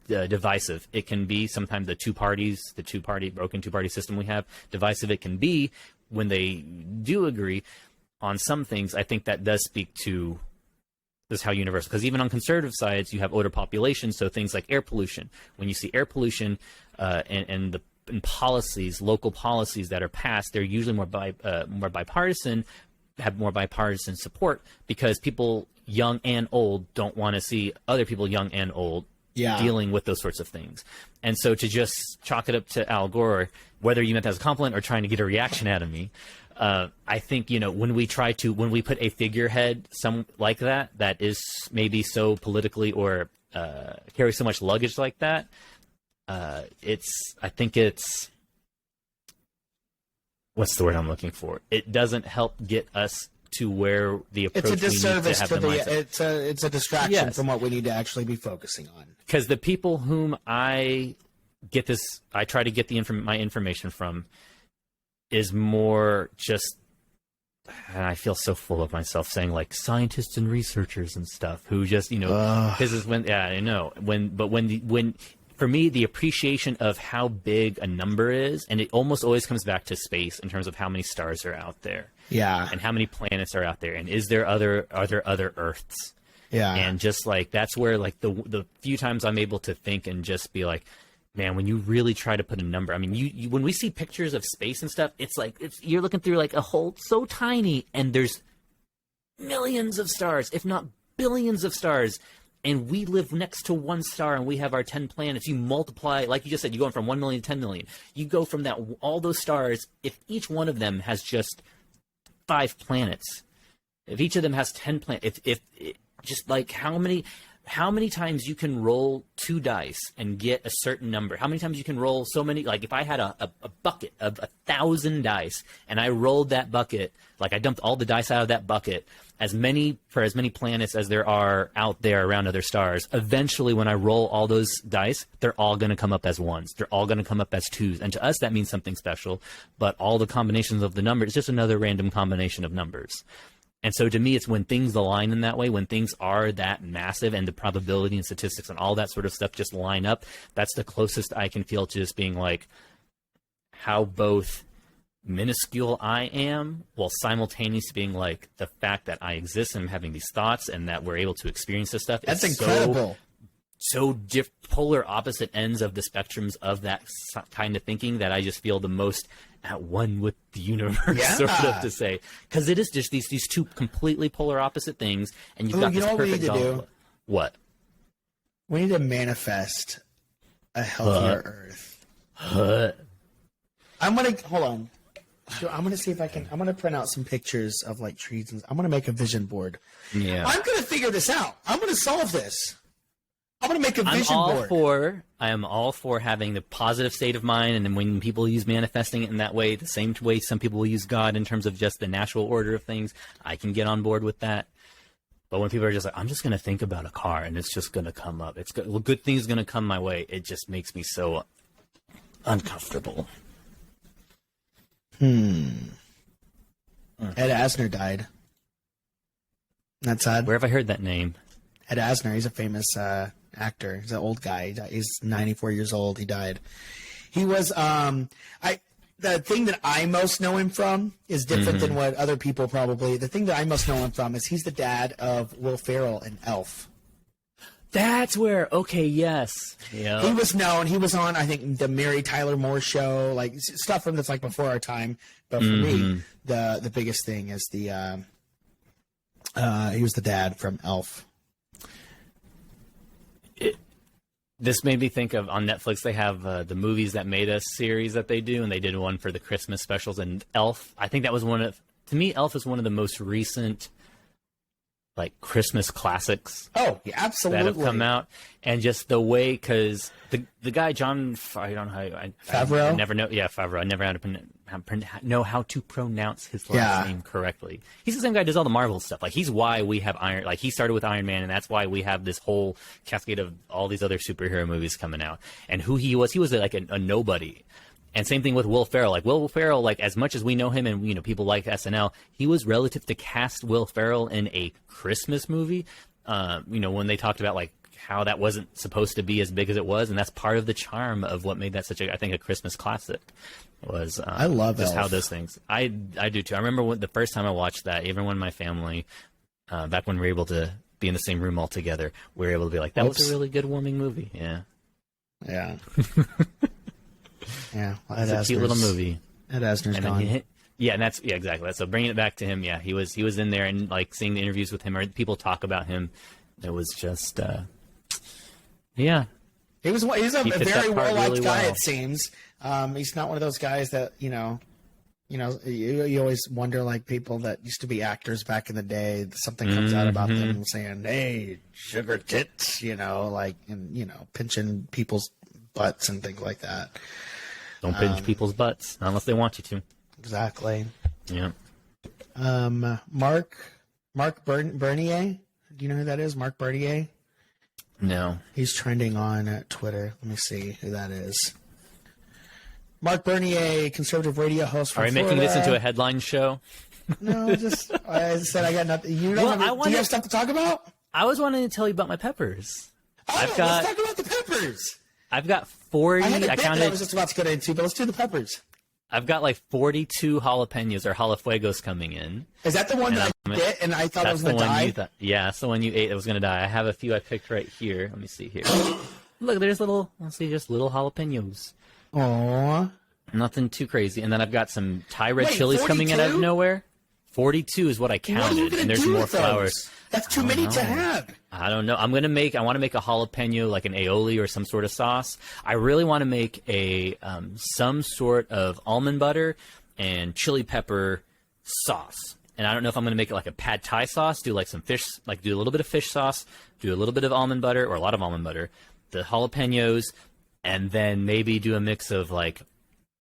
divisive it can be. Sometimes the broken two-party system we have, divisive it can be when they do agree on some things. I think that does speak to this how universal, because even on conservative sides, you have older populations, so things like air pollution. When you see air pollution and policies, local policies that are passed, they're usually more bipartisan, have more bipartisan support, because people young and old don't want to see other people young and old dealing with those sorts of things. And so to just chalk it up to Al Gore, whether you meant that as a compliment or trying to get a reaction out of me, I think, when we put a figurehead like that is maybe so politically or carries so much luggage like that, I think it's what's the word I'm looking for? It doesn't help get us to where the approach it's a disservice to the it's a distraction from what we need to actually be focusing on. Because the people whom I try to get my information from is more just, and I feel so full of myself saying like scientists and researchers and stuff who just, this is when, I know when for me, the appreciation of how big a number is, and it almost always comes back to space in terms of how many stars are out there. Yeah. And how many planets are out there. And are there other Earths? Yeah. And just like, that's where like the few times I'm able to think and just be like, man, when you really try to put a number, I mean, you when we see pictures of space and stuff, it's like, you're looking through like a hole so tiny, and there's millions of stars, if not billions of stars. And we live next to one star, and we have our 10 planets. You multiply, like you just said, you go from 1 million to 10 million. You go from that, all those stars, if each one of them has just 5 planets, if each of them has 10 planets, if just like how many times you can roll 2 dice and get a certain number, how many times you can roll so many, like if I had a bucket of 1,000 dice and I rolled that bucket, like I dumped all the dice out of that bucket, as many planets as there are out there around other stars, eventually when I roll all those dice, they're all going to come up as ones. They're all going to come up as twos. And to us, that means something special. But all the combinations of the numbers, it's just another random combination of numbers. And so to me, it's when things align in that way, when things are that massive and the probability and statistics and all that sort of stuff just line up, that's the closest I can feel to just being like how both minuscule I am, while simultaneously being like the fact that I exist and I'm having these thoughts and that we're able to experience this stuff. That's incredible. So polar opposite ends of the spectrums of that kind of thinking that I just feel the most at one with the universe, sort of to say, because it is just these two completely polar opposite things, and you've got this perfect gauntlet. What? We need to manifest a healthier Earth. I'm gonna hold on. I'm gonna see if I can. I'm gonna print out some pictures of like trees, and I'm gonna make a vision board. Yeah, I'm gonna figure this out. I'm gonna solve this. I'm gonna make a vision board. I am all for having the positive state of mind, and then when people use manifesting it in that way, the same way some people will use God in terms of just the natural order of things, I can get on board with that. But when people are just like, I'm just gonna think about a car and it's just gonna come up, good things gonna come my way, it just makes me so uncomfortable. Ed Asner died. That's sad. Where have I heard that name? Ed Asner, he's a famous actor. He's an old guy. He's 94 years old. He died. He was the thing that I most know him from is different than what other people probably. The thing that I most know him from is he's the dad of Will Ferrell in Elf. That's where. Okay, yes. Yeah. He was known. He was on, I think, the Mary Tyler Moore Show, like stuff from that's like before our time. But for me, the biggest thing is the he was the dad from Elf. This made me think of, on Netflix, they have the Movies That Made Us series that they do, and they did one for the Christmas specials. And Elf, I think that was to me, Elf is one of the most recent, like, Christmas classics. Oh, yeah, absolutely. That have come out. And just the way, because the guy, I don't know Favreau? I never know. Yeah, Favreau. I never know how to pronounce his last name correctly. He's the same guy who does all the Marvel stuff. Like, he's why we have he started with Iron Man, and that's why we have this whole cascade of all these other superhero movies coming out. And who he was like a nobody. And same thing with Will Ferrell. Like, Will Ferrell, like, as much as we know him and, you know, people like SNL, he was relative to cast Will Ferrell in a Christmas movie. You know, when they talked about, like, how that wasn't supposed to be as big as it was, and that's part of the charm of what made that such a, I think, a Christmas classic. Was I love just Elf. how those things. I do too. I remember the first time I watched that, everyone in my family, back when we were able to be in the same room all together, we were able to be like, that was a really good warming movie. Yeah. Yeah. Yeah. Well, It's a cute little movie. Ed Asner's gone. Yeah, and that's exactly. So bringing it back to him, yeah, he was in there, and like seeing the interviews with him or people talk about him, it was just yeah. He's a very well-liked really guy. well. It seems. He's not one of those guys that you always wonder, like, people that used to be actors back in the day. Something comes out about them saying, "Hey, sugar tits," like, and pinching people's butts and things like that. Don't pinch people's butts unless they want you to. Exactly. Yeah. Mark Bernier. Do you know who that is? Mark Bernier. No. He's trending on Twitter. Let me see who that is. Mark Bernier, conservative radio host from Florida. Are you making this into a headline show? No, I said I got nothing. Do you have stuff to talk about? I was wanting to tell you about my peppers. Let's talk about the peppers. I've got 40. I counted. I was just about to get into, but let's do the peppers. I've got like 42 jalapenos or jalafuegos coming in. Is that the one that I bit and I thought it was going to die? Yeah, that's the one you ate that was going to die. I have a few I picked right here. Let me see here. Look, there's just little jalapenos. Aww. Nothing too crazy. And then I've got some Thai red chilies coming in out of nowhere. 42 is what I counted, and there's more flowers. That's too many to have. I don't know. I want to make a jalapeno, like an aioli or some sort of sauce. I really want to make some sort of almond butter and chili pepper sauce. And I don't know if I'm going to make it like a pad thai sauce, do like some fish, like do a little bit of fish sauce, do a little bit of almond butter or a lot of almond butter, the jalapenos, and then maybe do a mix of like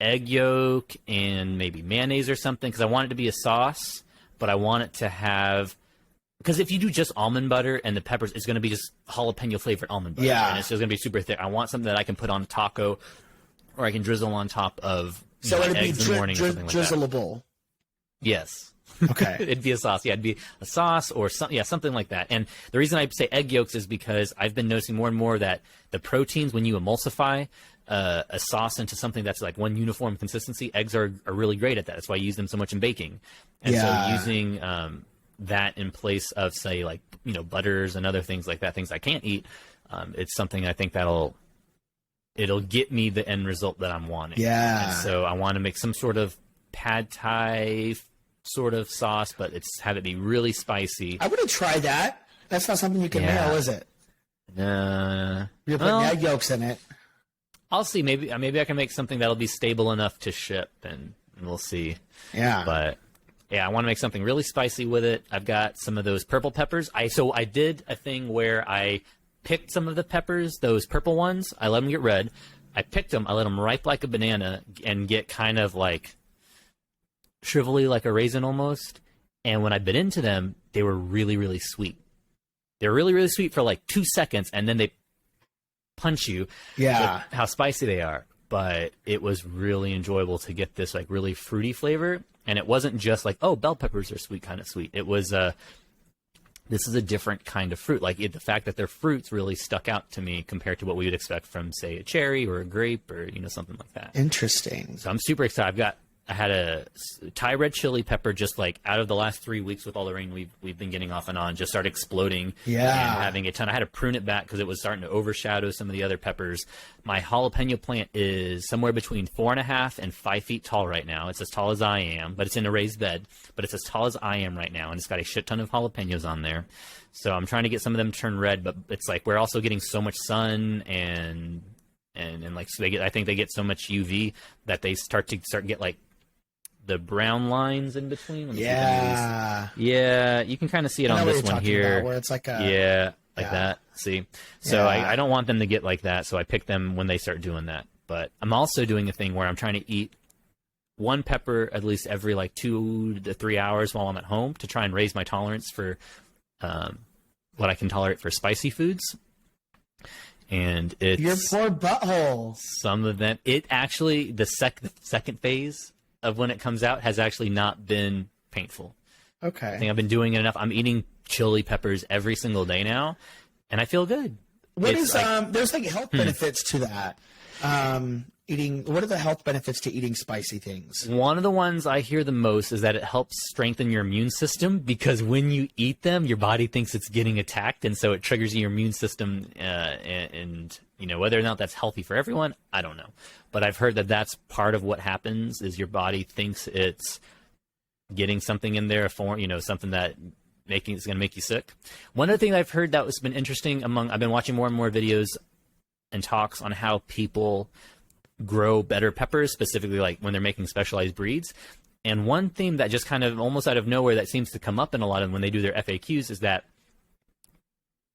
egg yolk and maybe mayonnaise or something, because I want it to be a sauce, but I want it to have, because if you do just almond butter and the peppers, it's going to be just jalapeno flavored almond butter. Yeah. And it's just going to be super thick. I want something that I can put on a taco, or I can drizzle on top of eggs in the morning or something like that. Drizzleable. Yes. Okay. It'd be a sauce. Yeah, it'd be a sauce or something like that. And the reason I say egg yolks is because I've been noticing more and more that the proteins, when you emulsify a sauce into something that's like one uniform consistency, eggs are really great at that. That's why I use them so much in baking. And so using that in place of, say, like, butters and other things like that, things I can't eat, it's something I think it'll get me the end result that I'm wanting. Yeah. And so I want to make some sort of pad thai sort of sauce, but have it be really spicy. I wouldn't try that. That's not something you can mail, is it? You're putting egg yolks in it. I'll see. Maybe I can make something that'll be stable enough to ship, and we'll see. Yeah. But yeah, I want to make something really spicy with it. I've got some of those purple peppers. I did a thing where I picked some of the peppers, those purple ones. I let them get red. I picked them. I let them ripe like a banana and get kind of like shrivelly, like a raisin almost. And when I bit into them, they were really, really sweet. They were really, really sweet for like 2 seconds, and then they punch you with how spicy they are. But it was really enjoyable to get this like really fruity flavor, and it wasn't just like, oh, bell peppers are sweet, kind of sweet. It was this is a different kind of fruit. Like the fact that they're fruits really stuck out to me compared to what we would expect from, say, a cherry or a grape or something like that. Interesting. So I'm super excited. I had a Thai red chili pepper just like out of the last 3 weeks with all the rain we've been getting off and on, just started exploding. Yeah. And having a ton. I had to prune it back because it was starting to overshadow some of the other peppers. My jalapeno plant is somewhere between 4.5 and 5 feet tall right now. It's as tall as I am, but it's in a raised bed. But it's as tall as I am right now, and it's got a shit ton of jalapenos on there. So I'm trying to get some of them to turn red, but it's like we're also getting so much sun and like so I think they get so much UV that they start to get like the brown lines in between. Yeah. Yeah, you can kind of see it on this one here. About, where it's like that. See? So I don't want them to get like that, so I pick them when they start doing that. But I'm also doing a thing where I'm trying to eat one pepper at least every like 2 to 3 hours while I'm at home to try and raise my tolerance for what I can tolerate for spicy foods. And it's your poor butthole. Some of them. It actually, the second phase of when it comes out has actually not been painful. Okay. I think I've been doing it enough. I'm eating chili peppers every single day now, and I feel good. There's like health benefits to that. What are the health benefits to eating spicy things? One of the ones I hear the most is that it helps strengthen your immune system, because when you eat them, your body thinks it's getting attacked, and so it triggers your immune system. And you know, whether or not that's healthy for everyone, I don't know. But I've heard that that's part of what happens is your body thinks it's getting something in there, something that is going to make you sick. One other thing I've heard that has been interesting I've been watching more and more videos and talks on how people grow better peppers, specifically like when they're making specialized breeds. And one theme that just kind of almost out of nowhere that seems to come up in a lot of when they do their FAQs is that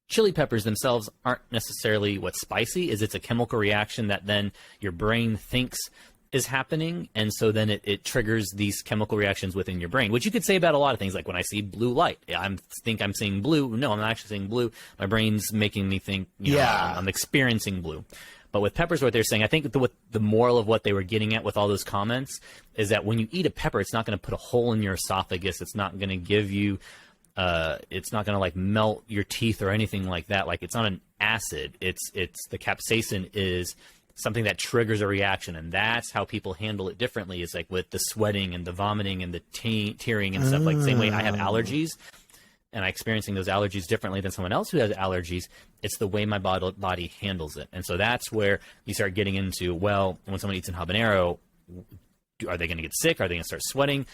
chili peppers themselves aren't necessarily what's spicy, it's a chemical reaction that then your brain thinks is happening, and so then it triggers these chemical reactions within your brain, which you could say about a lot of things. Like when I see blue light, I think I'm seeing blue. No, I'm not actually seeing blue. My brain's making me think, I'm experiencing blue. But with peppers, what they're saying, I think the moral of what they were getting at with all those comments is that when you eat a pepper, it's not going to put a hole in your esophagus. It's not going to give you, it's not going to like melt your teeth or anything like that. Like it's not an acid. It's the capsaicin is something that triggers a reaction, and that's how people handle it differently. Is like with the sweating and the vomiting and the tearing and stuff. Like the same way I have allergies, and I'm experiencing those allergies differently than someone else who has allergies. It's the way my body handles it. And so that's where you start getting into, well, when someone eats an habanero, are they going to get sick? Are they going to start sweating?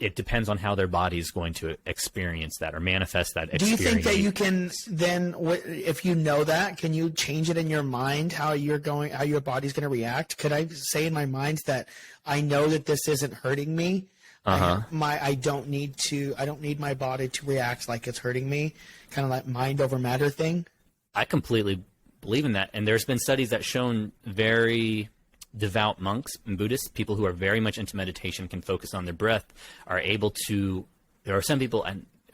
It depends on how their body is going to experience that or manifest that experience. Do you think that you can then, if you know that, can you change it in your mind how your body's going to react? Could I say in my mind that I know that this isn't hurting me? I don't need my body to react like it's hurting me, kind of like mind over matter thing. I completely believe in that, and there's been studies that shown very devout monks and Buddhists, people who are very much into meditation, can focus on their breath, there are some people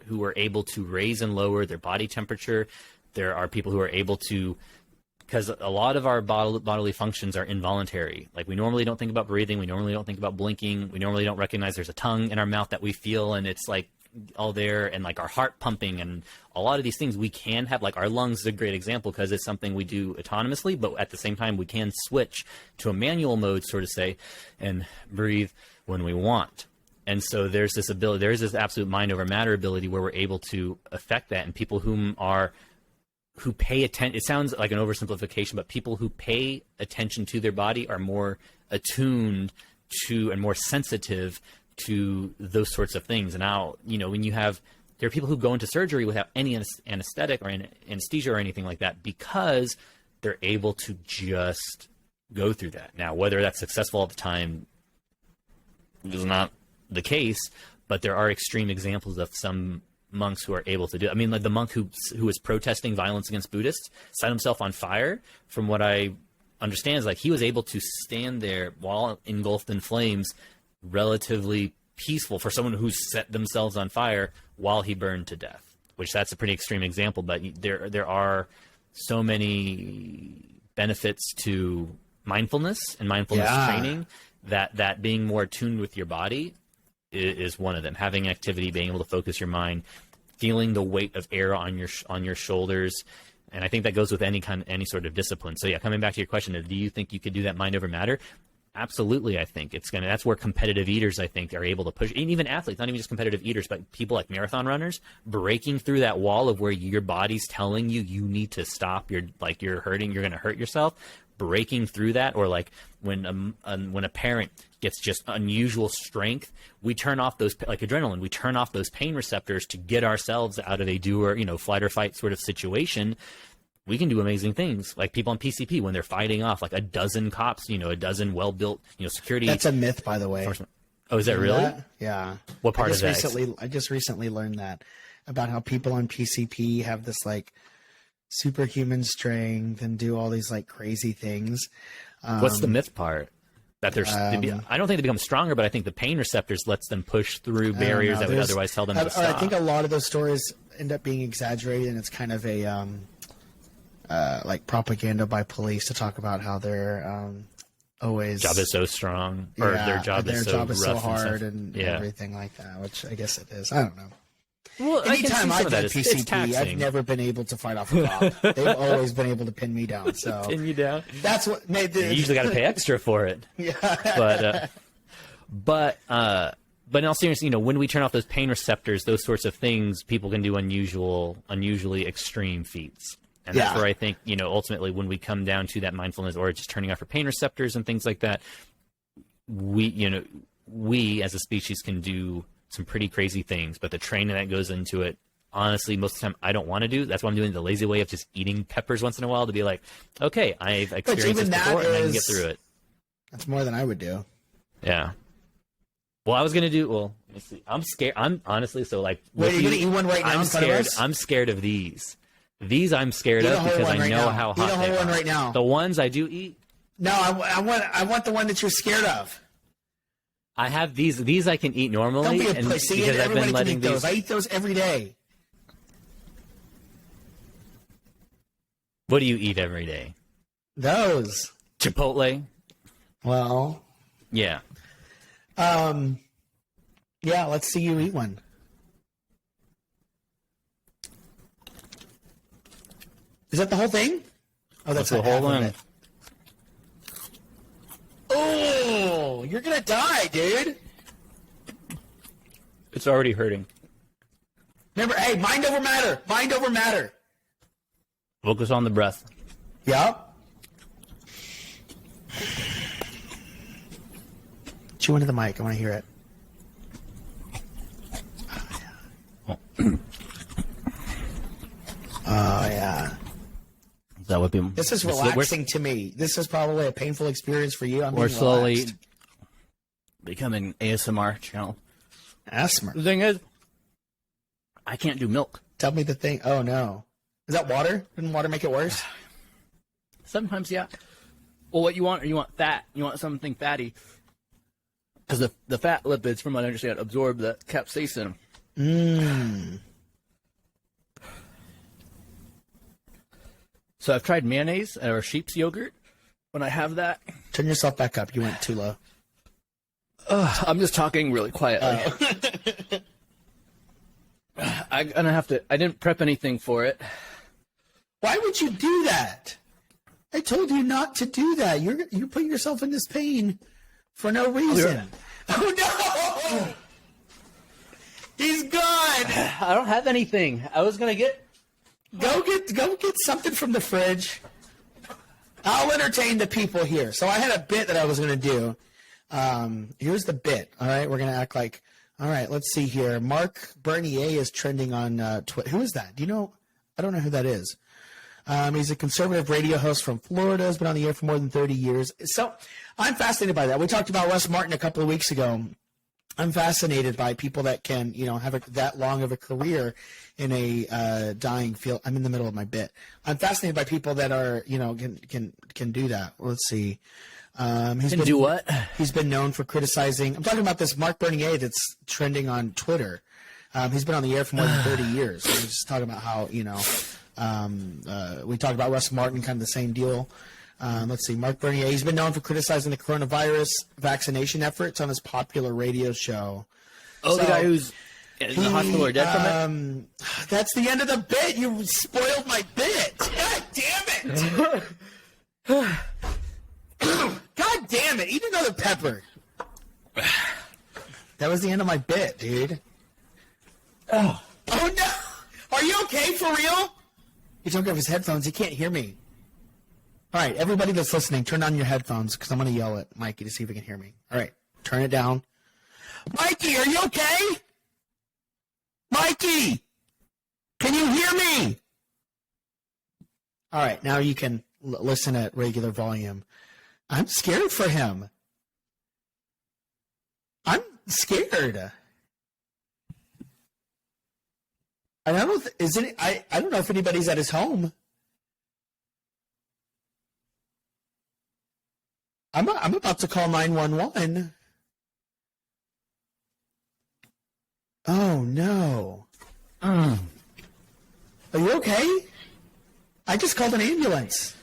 who are able to raise and lower their body temperature. There are people who are able to, because a lot of our bodily functions are involuntary. Like we normally don't think about breathing. We normally don't think about blinking. We normally don't recognize there's a tongue in our mouth that we feel, and it's like all there, and like our heart pumping and a lot of these things we can have. Like our lungs is a great example because it's something we do autonomously, but at the same time we can switch to a manual mode, sort of say, and breathe when we want. And so there's this ability, there's this absolute mind over matter ability where we're able to affect that. And people who pay attention, it sounds like an oversimplification, but people who pay attention to their body are more attuned to and more sensitive to those sorts of things. And now, when there are people who go into surgery without any anesthetic or anesthesia or anything like that because they're able to just go through that. Now, whether that's successful at the time is not the case, but there are extreme examples of some monks who are able to do it. I mean, like the monk who was protesting violence against Buddhists set himself on fire. From what I understand, is like he was able to stand there while engulfed in flames, relatively peaceful for someone who set themselves on fire while he burned to death, which that's a pretty extreme example. But there are so many benefits to mindfulness and mindfulness training that being more attuned with your body is one of them. Having activity, being able to focus your mind, feeling the weight of air on your shoulders. And I think that goes with any sort of discipline. So yeah, coming back to your question of do you think you could do that mind over matter? Absolutely, I think that's where competitive eaters, I think, are able to push, and even athletes, not even just competitive eaters, but people like marathon runners, breaking through that wall of where your body's telling you need to stop. You're hurting, you're going to hurt yourself. Breaking through that, or like when a parent gets just unusual strength, we turn off those, like adrenaline, we turn off those pain receptors to get ourselves out of a flight or fight sort of situation. We can do amazing things, like people on PCP when they're fighting off like a dozen cops, a dozen well-built, security. That's a myth, by the way. Oh, is that really? That? Yeah. What part of that? I just recently learned that about how people on PCP have this like superhuman strength and do all these like crazy things. What's the myth part? That I don't think they become stronger, but I think the pain receptors lets them push through barriers that would otherwise tell them to stop. I think a lot of those stories end up being exaggerated, and it's kind of a like propaganda by police to talk about how they're always job is so strong, or their job is so hard and everything like that, which I guess it is. I don't know. Well, anytime I've done PCP, I've never been able to fight off a cop. They've always been able to pin me down. So pin you down. That's what made You usually got to pay extra for it. Yeah. But in all seriousness, when we turn off those pain receptors, those sorts of things, people can do unusually extreme feats. And that's where I think, ultimately when we come down to that mindfulness or just turning off our pain receptors and things like that, we as a species can do some pretty crazy things, but the training that goes into it, honestly, most of the time I don't want to do. That's why I'm doing the lazy way of just eating peppers once in a while to be like, okay, I've experienced this before and I can get through it. That's more than I would do. Yeah. Well, I was going to do, let me see. I'm scared. I'm honestly, so like. Wait, you're going to eat one right now in front of us? I'm scared of these. These I'm scared of because I know how hot they are. Eat a whole one right now. The ones I do eat. No, I want the one that you're scared of. I have these. These I can eat normally. Don't be a pussy. Because I've been letting those. I eat those every day. What do you eat every day? Those. Chipotle. Well. Yeah. Yeah. Let's see you eat one. Is that the whole thing? Oh, that's the whole one. Oh, you're gonna die, dude. It's already hurting. Remember, hey, mind over matter. Mind over matter. Focus on the breath. Yep. Chew into the mic. I want to hear it. Oh, yeah. Is that what people... This is relaxing to me. This is probably a painful experience for you. We're slowly becoming an ASMR channel. ASMR. The thing is, I can't do milk. Tell me the thing. Oh, no. Is that water? Didn't water make it worse? Sometimes, yeah. Well, what you want, or you want fat. You want something fatty. Because the fat lipids, from what I understand, absorb the capsaicin. So I've tried mayonnaise or sheep's yogurt. When I have that... Turn yourself back up. You went too low. I'm just talking really quietly. I'm gonna have to... I didn't prep anything for it. Why would you do that? I told you not to do that. You're putting yourself in this pain for no reason. Oh, no! He's gone! I don't have anything. I was gonna get... Go get something from the fridge. I'll entertain the people here. So I had a bit that I was going to do. Here's the bit. All right, we're going to act like. All right, let's see here. Mark Bernier is trending on Twitter. Who is that? Do you know? I don't know who that is. He's a conservative radio host from Florida. Has been on the air for more than 30 years. So I'm fascinated by that. We talked about Wes Martin a couple of weeks ago. I'm fascinated by people that can, have that long of a career in a dying field. I'm in the middle of my bit. I'm fascinated by people that are, can do that. Let's see. Do what? He's been known for criticizing. I'm talking about this Mark Bernier that's trending on Twitter. He's been on the air for more than 30 years. So we're just talking about how, we talked about Wes Martin, kind of the same deal. Let's see, Mark Bernier. He's been known for criticizing the coronavirus vaccination efforts on his popular radio show. Oh, so, the guy who's in the hospital or dead from it? That's the end of the bit. You spoiled my bit. God damn it. God damn damn it. Eat another pepper. That was the end of my bit, dude. Oh no. Are you okay for real? He took off his headphones. He can't hear me. All right, everybody that's listening, turn on your headphones because I'm going to yell at Mikey to see if he can hear me. All right, turn it down. Mikey, are you okay? Mikey, can you hear me? All right, now you can listen at regular volume. I'm scared for him. I'm scared. I don't know. I don't know if anybody's at his home. I'm about to call 911. Oh no. Are you okay? I just called an ambulance.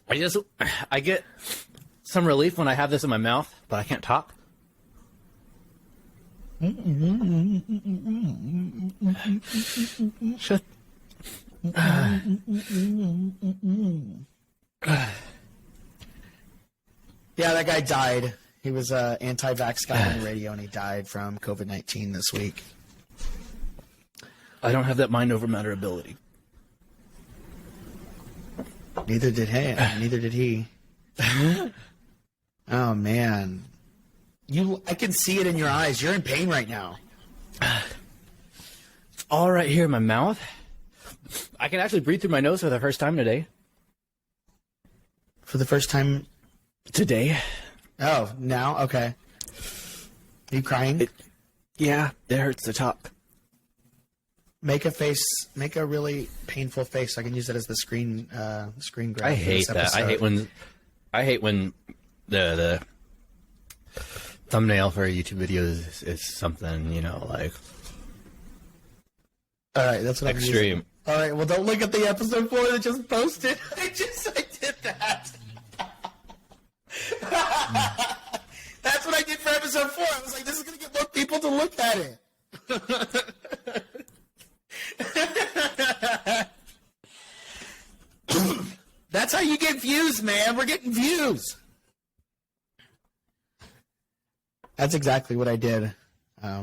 I get some relief when I have this in my mouth, but I can't talk. Shut. Yeah, that guy died. He was an anti-vax guy on the radio, and he died from COVID-19 this week. I don't have that mind over matter ability. Neither did he. Neither did he. Oh man, I can see it in your eyes. You're in pain right now. All right here in my mouth. I can actually breathe through my nose for the first time today. For the first time today? Oh, now? Okay. Are you crying? Yeah, it hurts to talk. Make a face. Make a really painful face. So I can use it as the screen grab. I hate that. I hate when the thumbnail for a YouTube video is something, like. All right, that's what extreme. I'm using. All right, well, don't look at the episode 4 that just posted. I did that. That's what I did for episode 4. I was like, this is gonna get more people to look at it. That's how you get views, man. We're getting views. That's exactly what I did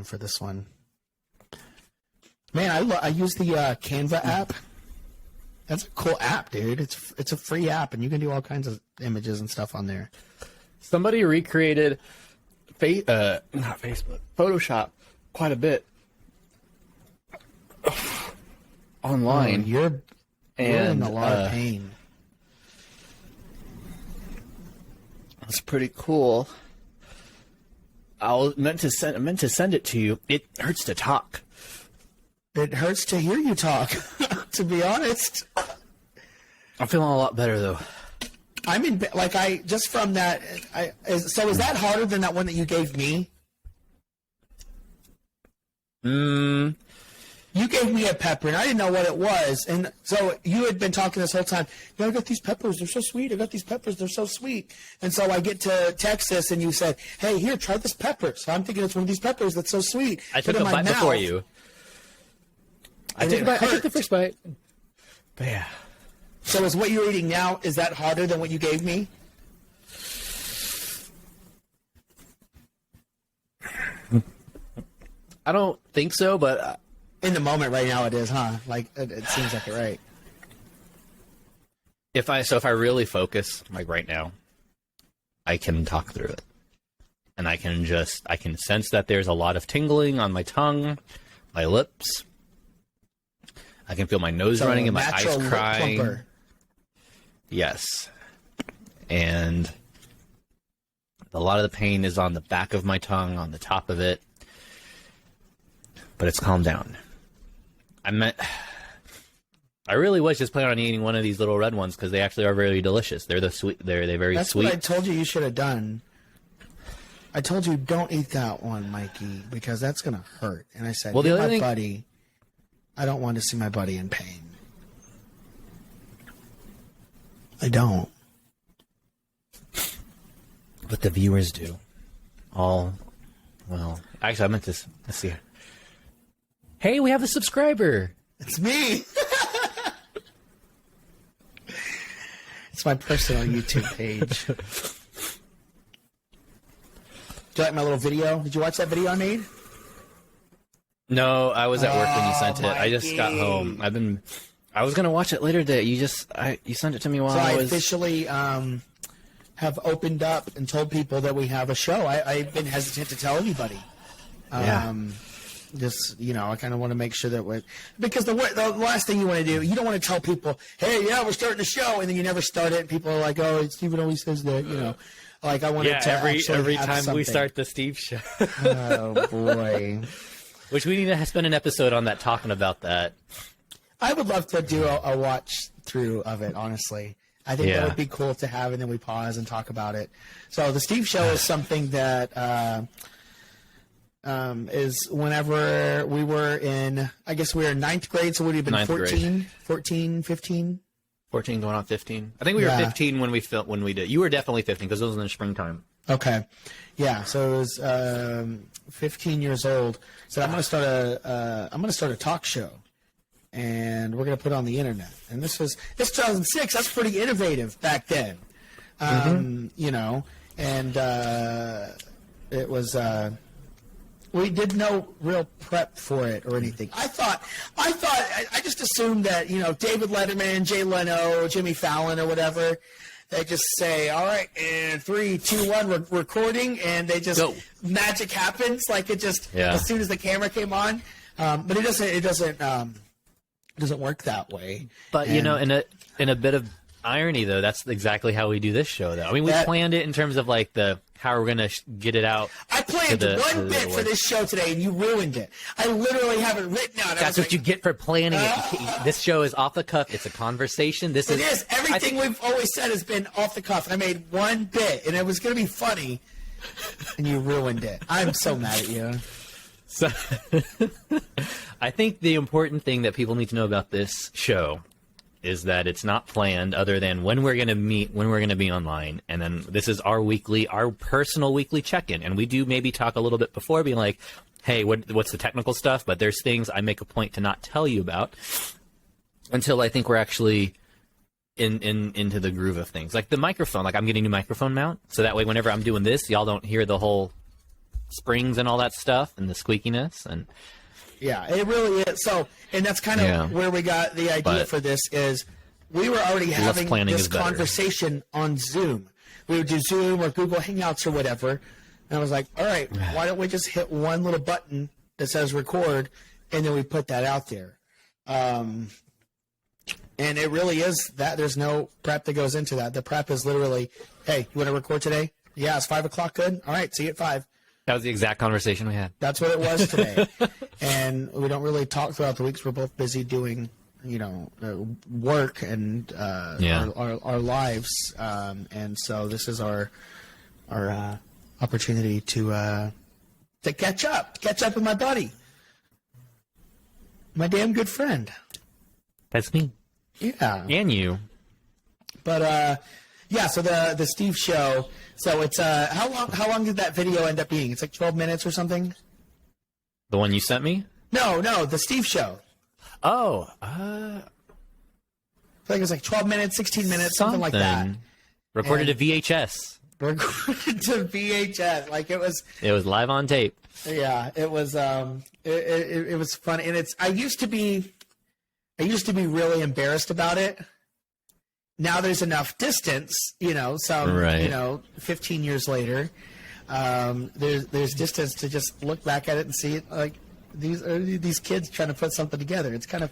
for this one. Man, I use the Canva app. That's a cool app, dude. It's a free app, and you can do all kinds of images and stuff on there. Somebody recreated not Facebook, Photoshop quite a bit online. Oh, you're in a lot of pain. It's pretty cool. I meant to send it to you. It hurts to talk. It hurts to hear you talk, to be honest. I'm feeling a lot better though. I'm in just from that. So is that harder than that one that you gave me? You gave me a pepper, and I didn't know what it was. And so you had been talking this whole time. I got these peppers. They're so sweet. I got these peppers. They're so sweet. And so I get to Texas, and you said, hey, here, try this pepper. So I'm thinking it's one of these peppers that's so sweet. I took a bite before you. I took the first bite. But yeah. So is what you're eating now, is that harder than what you gave me? I don't think so, but... in the moment right now it is, huh? Like, it seems like it, right? If I really focus, like right now, I can talk through it. And I can sense that there's a lot of tingling on my tongue, my lips. I can feel my nose running and my eyes crying. Plumper. Yes. And a lot of the pain is on the back of my tongue, on the top of it. But it's calmed down. I really was just planning on eating one of these little red ones because they actually are very delicious. They're very sweet. That's what I told you should have done. I told you don't eat that one, Mikey, because that's gonna hurt. And I said, well, buddy. I don't want to see my buddy in pain. I don't. But the viewers do. Actually, I meant to. Let's see. Hey, we have a subscriber. It's me. It's my personal YouTube page. Do you like my little video? Did you watch that video I made? No, I was at work when you sent it. I just got Mikey. home. I was gonna watch it later today. You sent it to me while So I I was. officially have opened up and told people that we have a show. I've been hesitant to tell anybody. Yeah. Just, I kind of want to make sure that because the last thing you want to do, you don't want to tell people, hey, yeah, we're starting a show, and then you never start it, and people are like, oh, Steven always says that, like I wanted to every have time something. we start the Steve show. Oh boy. Which we need to spend an episode on that, talking about that. I would love to do a watch through of it, honestly. I think that would be cool to have, and then we pause and talk about it. So the Steve show is something that is whenever we were in, I guess we were in 9th grade, so we'd have been Ninth 14, 15. 14 going on 15. I think we were 15 when we did. You were definitely 15 because it was in the springtime. Okay. Yeah, so it was 15 years old. So I'm going to start a talk show. And we're going to put it on the internet. And this 2006. That's pretty innovative back then. And it was, we did no real prep for it or anything. I just assumed that, David Letterman, Jay Leno, Jimmy Fallon or whatever, they just say, all right, and 3, 2, 1, we're recording, and they just, magic happens. Like it just, as soon as the camera came on. But it doesn't work that way. But in a bit of irony, though, that's exactly how we do this show, though. I mean, we planned it in terms of like how we're gonna get it out. I planned one bit for this show today, and you ruined it. I literally have it written out. That's what you get for planning it. This show is off the cuff. It's a conversation. It is. Everything we've always said has been off the cuff. I made one bit, and it was gonna be funny, and you ruined it. I'm so mad at you. So, I think the important thing that people need to know about this show is that it's not planned other than when we're going to meet, when we're going to be online. And then this is our personal weekly check-in. And we do maybe talk a little bit before being like, hey, what's the technical stuff? But there's things I make a point to not tell you about until I think we're actually into the groove of things. Like the microphone, like I'm getting a new microphone mount. So that way, whenever I'm doing this, y'all don't hear the whole springs and all that stuff and the squeakiness. And yeah, it really is. So, and that's kind of where we got the idea for this is we were already having this conversation on Zoom. We would do Zoom or Google Hangouts or whatever. And I was like, all right, why don't we just hit one little button that says record, and then we put that out there. And it really is that there's no prep that goes into that. The prep is literally, hey, you want to record today? Yeah, it's 5 o'clock good? All right, see you at 5. That was the exact conversation we had. That's what it was today. And we don't really talk throughout the weeks. We're both busy doing, work and our lives. And so this is our opportunity to catch up with my buddy, my damn good friend. That's me. Yeah. And you. But so the Steve show. So it's how long did that video end up being? It's like 12 minutes or something? The one you sent me? No, the Steve show. Oh, I think it was like 12 minutes, 16 minutes, something like that. Recorded to VHS. Recorded to VHS. Like it was live on tape. Yeah, it was it was fun, and I used to be really embarrassed about it. Now there's enough distance, 15 years later, there's distance to just look back at it and see it like these kids trying to put something together. It's cute.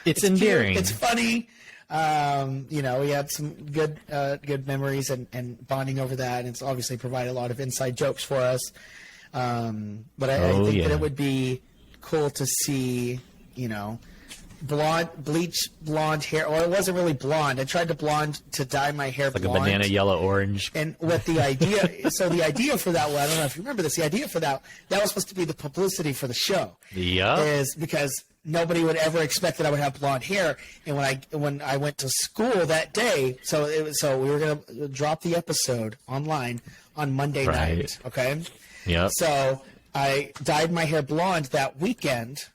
It's endearing. Cute. It's funny. We had some good memories and bonding over that, and it's obviously provided a lot of inside jokes for us. But I think that it would be cool to see, bleach blonde hair. Well, it wasn't really blonde. I tried to dye my hair blonde. Like a banana, yellow, orange. And what the idea, so the idea for that, I don't know if you remember this, the idea for that was supposed to be the publicity for the show. Yeah. Is because nobody would ever expect that I would have blonde hair. And when I went to school that day, so we were going to drop the episode online on Monday night. Okay. Yeah. So I dyed my hair blonde that weekend.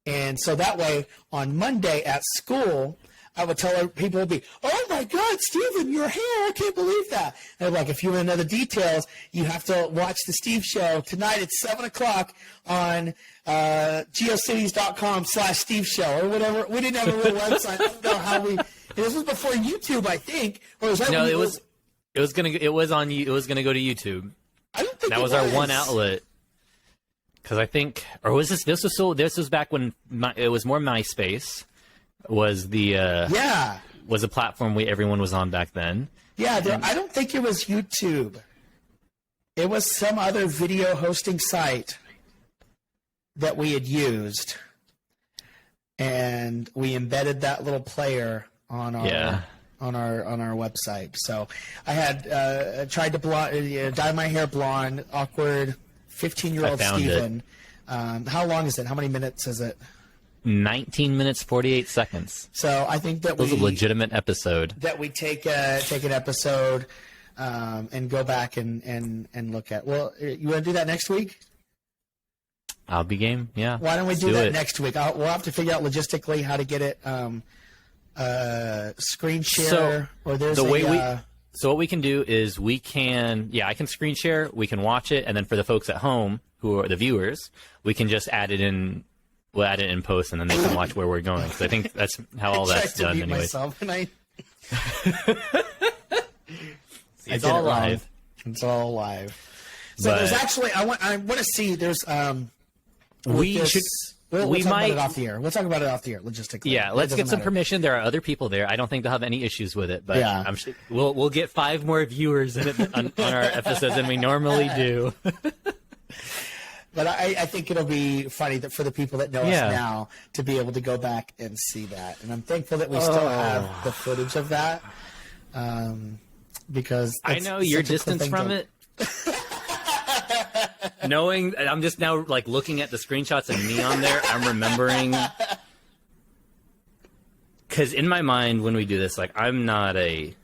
And so that way, on Monday at school, I would tell people, would be, oh my God, Steven, your hair, I can't believe that. And I'm like, if you want to know the details, you have to watch the Steve Show tonight at 7 o'clock on geocities.com/Steve Show or whatever. We didn't have a real website. I don't know how we. This was before YouTube, I think. Or was that No, it was gonna go to YouTube. I don't think that was our one outlet. Because I think, or was this was back when it was more MySpace was the was a platform everyone was on back then. Yeah, I don't think it was YouTube. It was some other video hosting site that we had used, and we embedded that little player on our on our website. So I had tried to dye my hair blonde, awkward 15-year-old Steven. How long is it? How many minutes is it? 19 minutes 48 seconds. So I think that it was a legitimate episode. That we take an episode and go back and look at. Well, you want to do that next week? I'll be game. Yeah. Why don't we do that next week? We'll have to figure out logistically how to get it screen share. So what we can do is I can screen share. We can watch it, and then for the folks at home who are the viewers, we can just add it in. We'll add it in post, and then they can watch where we're going. Because I think that's how all that's done. Anyway, it's all live. It's all live. So there's actually I want to see. There's We'll talk about it off the air. We'll talk about it off the air logistically. Yeah, let's get some permission. There are other people there. I don't think they'll have any issues with it, but I'm sure we'll get 5 more viewers in it on our episodes than we normally do. But I think it'll be funny that for the people that know us now to be able to go back and see that. And I'm thankful that we still have the footage of that because I know your distance from it. Knowing I'm just now like looking at the screenshots of me on there, I'm remembering because in my mind when we do this, like I'm not a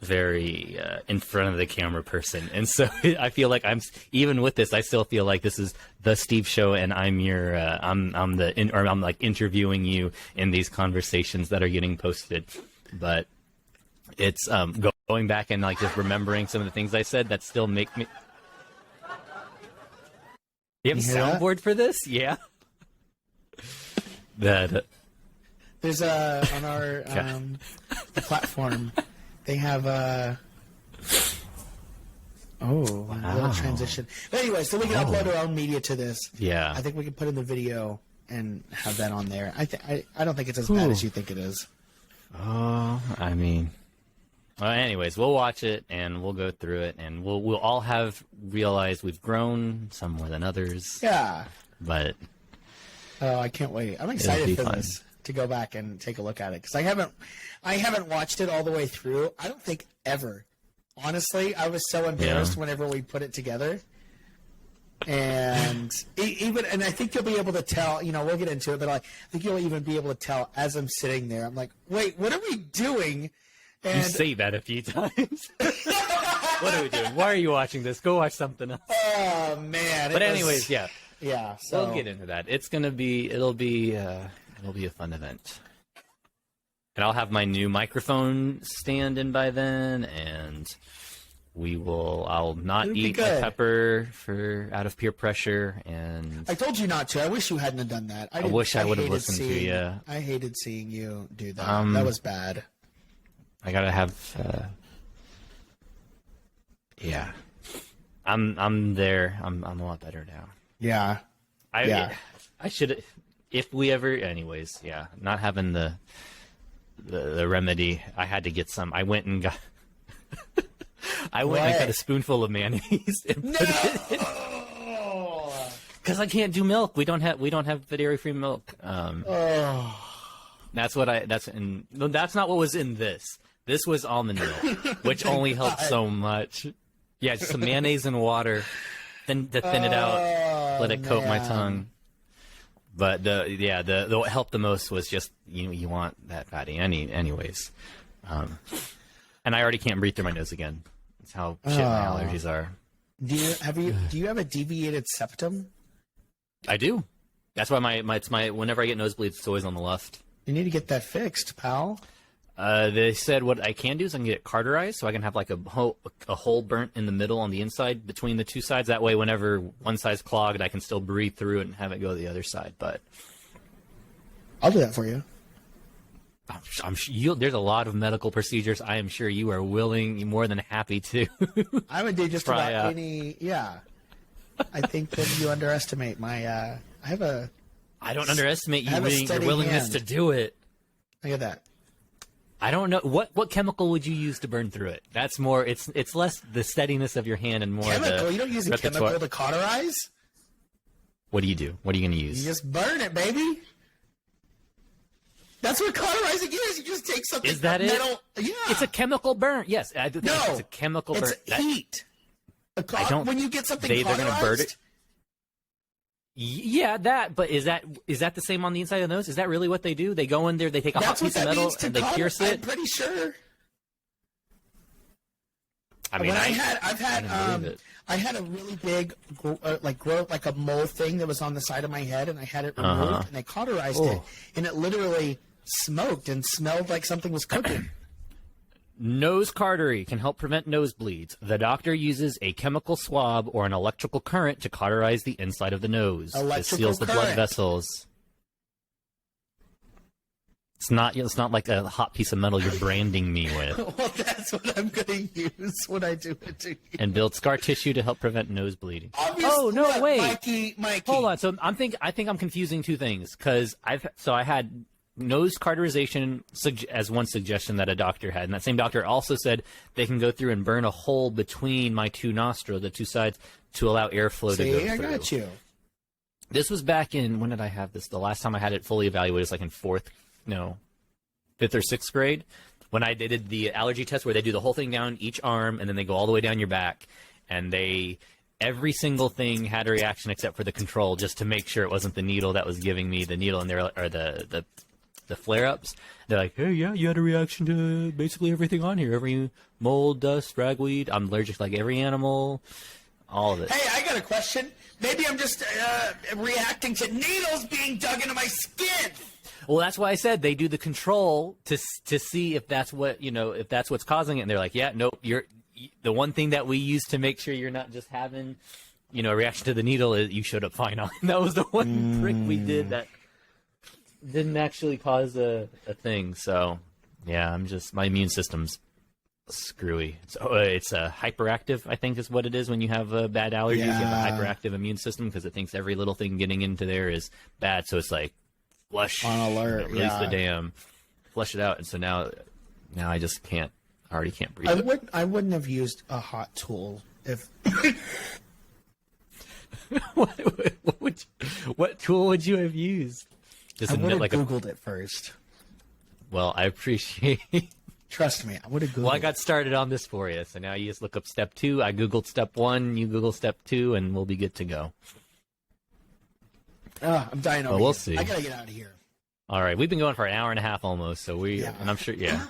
very in front of the camera person, and so I feel like I'm even with this, I still feel like this is the Steve Show, and I'm your I'm like interviewing you in these conversations that are getting posted, but it's going back and like just remembering some of the things I said that still make me. You have a soundboard for this? Yeah. There's on our the platform. They have a little transition. But anyway, so we can upload our own media to this. Yeah. I think we can put in the video and have that on there. I don't think it's as bad as you think it is. Oh, I mean. Well, anyways, we'll watch it and we'll go through it, and we'll all have realized we've grown, some more than others. Yeah. But I can't wait. I'm excited for this to go back and take a look at it because I haven't watched it all the way through. I don't think ever. Honestly, I was so embarrassed whenever we put it together. And and I think you'll be able to tell, we'll get into it, but I think you'll even be able to tell as I'm sitting there. I'm like, wait, what are we doing? And you say that a few times. What are we doing? Why are you watching this? Go watch something else. Oh man! But anyways, yeah. So we'll get into that. It'll be a fun event, and I'll have my new microphone stand in by then, and I'll not eat a pepper out of peer pressure, and I told you not to. I wish you hadn't have done that. I wish I would have listened to you. I hated seeing you do that. That was bad. I gotta have, I'm there. I'm a lot better now. Yeah. I should, if we ever, anyways, not having the remedy. I had to get some. I went and got a spoonful of mayonnaise and put it in. Because I can't do milk. We don't have dairy-free milk. That's not what was in this. This was almond milk, which only helped so much. Yeah, just some mayonnaise and water, then to thin it out, let it coat my tongue. But the what helped the most was just you want that fatty anyways, and I already can't breathe through my nose again. That's how shit my allergies are. Do you have a deviated septum? I do. That's why my whenever I get nosebleeds, it's always on the left. You need to get that fixed, pal. They said what I can do is I can get it carterized, so I can have like a hole burnt in the middle on the inside between the two sides. That way, whenever one side's clogged, I can still breathe through it and have it go to the other side. But I'll do that for you. I'm sure there's a lot of medical procedures. I am sure you are more than happy to. I would do just about any. Yeah, I think that you underestimate my. I don't underestimate your steady willingness hand. to do it. Look at that. I don't know what chemical would you use to burn through it. That's more. It's less the steadiness of your hand and more Chemical? the You don't use a repertoire. chemical to cauterize? What do you do? What are you going to You use? just burn it, baby. That's what cauterizing is. You just take something. Is that metal. it? Yeah. It's a chemical burn. Yes, I think No, it's a chemical burn. It's heat. I don't. When you get something they're cauterized, going to burn it. Yeah, that. But is that the same on the inside of the nose? Is that really what they do? They go in there, they take a hot that's what piece of that metal, means to and they pierce it. I'm pretty sure. I mean, I had a really big like a mole thing that was on the side of my head, and I had it removed, and they cauterized it, and it literally smoked and smelled like something was cooking. Nose cautery can help prevent nosebleeds. The doctor uses a chemical swab or an electrical current to cauterize the inside of the nose. This Electrical seals the blood current. vessels. It's not like a hot piece of metal you're branding me with. Well, that's what I'm going to use when I do it to you. And build scar tissue to help prevent nose bleeding. Obviously, Oh no! look, Wait, Mikey. hold on. So I think I'm confusing two things because I had nose cauterization as one suggestion that a doctor had, and that same doctor also said they can go through and burn a hole between my two nostrils, the two sides, to allow airflow to go through. I got you. This was back in, when did I have this? The last time I had it fully evaluated was like in fifth or sixth grade, when I did the allergy test where they do the whole thing down each arm and then they go all the way down your back, and every single thing had a reaction except for the control, just to make sure it wasn't the needle that was giving me the needle, and the flare-ups. They're like, hey, yeah, you had a reaction to basically everything on here. Every mold, dust, ragweed. I'm allergic to like every animal, all of it. Hey, I got a question. Maybe I'm just reacting to needles being dug into my skin. Well, that's why I said they do the control to see if that's what, if that's what's causing it. And they're like, yeah, nope, the one thing that we use to make sure you're not just having, a reaction to the needle is you showed up fine on. That was the one trick we did that didn't actually cause a thing. So, yeah, my immune system's screwy. It's hyperactive, I think is what it is when you have bad allergies. Yeah. You have a hyperactive immune system because it thinks every little thing getting into there is bad. So it's like, flush, On alert, release the dam, flush it out. And so now I just can't. I already can't breathe. I wouldn't have used a hot tool if. what tool would you have used? Just I would have like Googled it first. Well, I appreciate. Trust me, I would have Googled. Well, I got started on this for you, so now you just look up step 2. I Googled step 1, you Google step 2, and we'll be good to go. I'm dying over we'll here. see. I gotta get out of here. All right, we've been going for an hour and a half almost, so and I'm sure, yeah.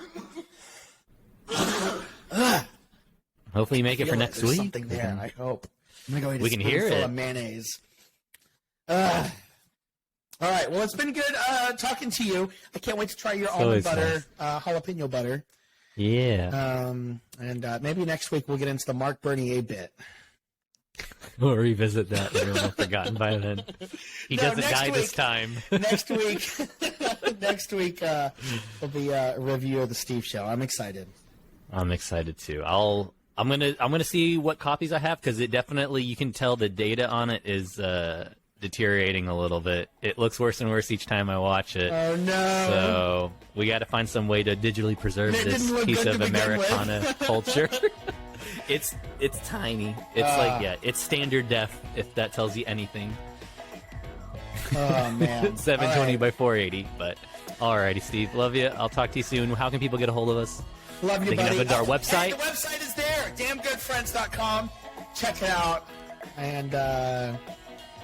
Hopefully you make it for next There's week. Something there. I hope. I'm gonna go eat We a can hear spoonful it. of mayonnaise. All right. Well, it's been good talking to you. I can't wait to try your almond always butter, jalapeno butter. Yeah. And maybe next week we'll get into the Mark Bernier bit. We'll revisit that. We'll have forgotten by then. He No, doesn't next die this week. time. Next week will be a review of the Steve Show. I'm excited. I'm excited too. I'm gonna see what copies I have, because it definitely, you can tell the data on it is deteriorating a little bit. It looks worse and worse each time I watch it. Oh no! So we got to find some way to digitally preserve It this didn't look piece good of to begin with. Americana culture. It's tiny. It's it's standard def, if that tells you anything. Oh man! 720 All right. by 480. But alrighty, Steve. Love you. I'll talk to you soon. How can people get a hold of us? Love you, They can buddy. go to our Hey, website. the website is there. Damngoodfriends.com. Check it out. And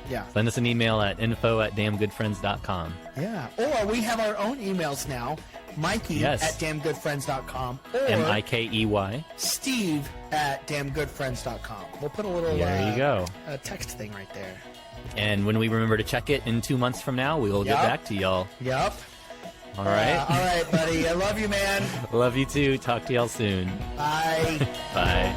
yeah. Send us an email at info@damngoodfriends.com. Yeah. Or we have our own emails now. Mikey Yes. at damngoodfriends.com or Mikey. Steve at damngoodfriends.com. We'll put a little There you go. text thing right there. And when we remember to check it in 2 months from now, we will get Yep. back to y'all. Yep. All right. All right, buddy. I love you, man. Love you too. Talk to y'all soon. Bye. Bye.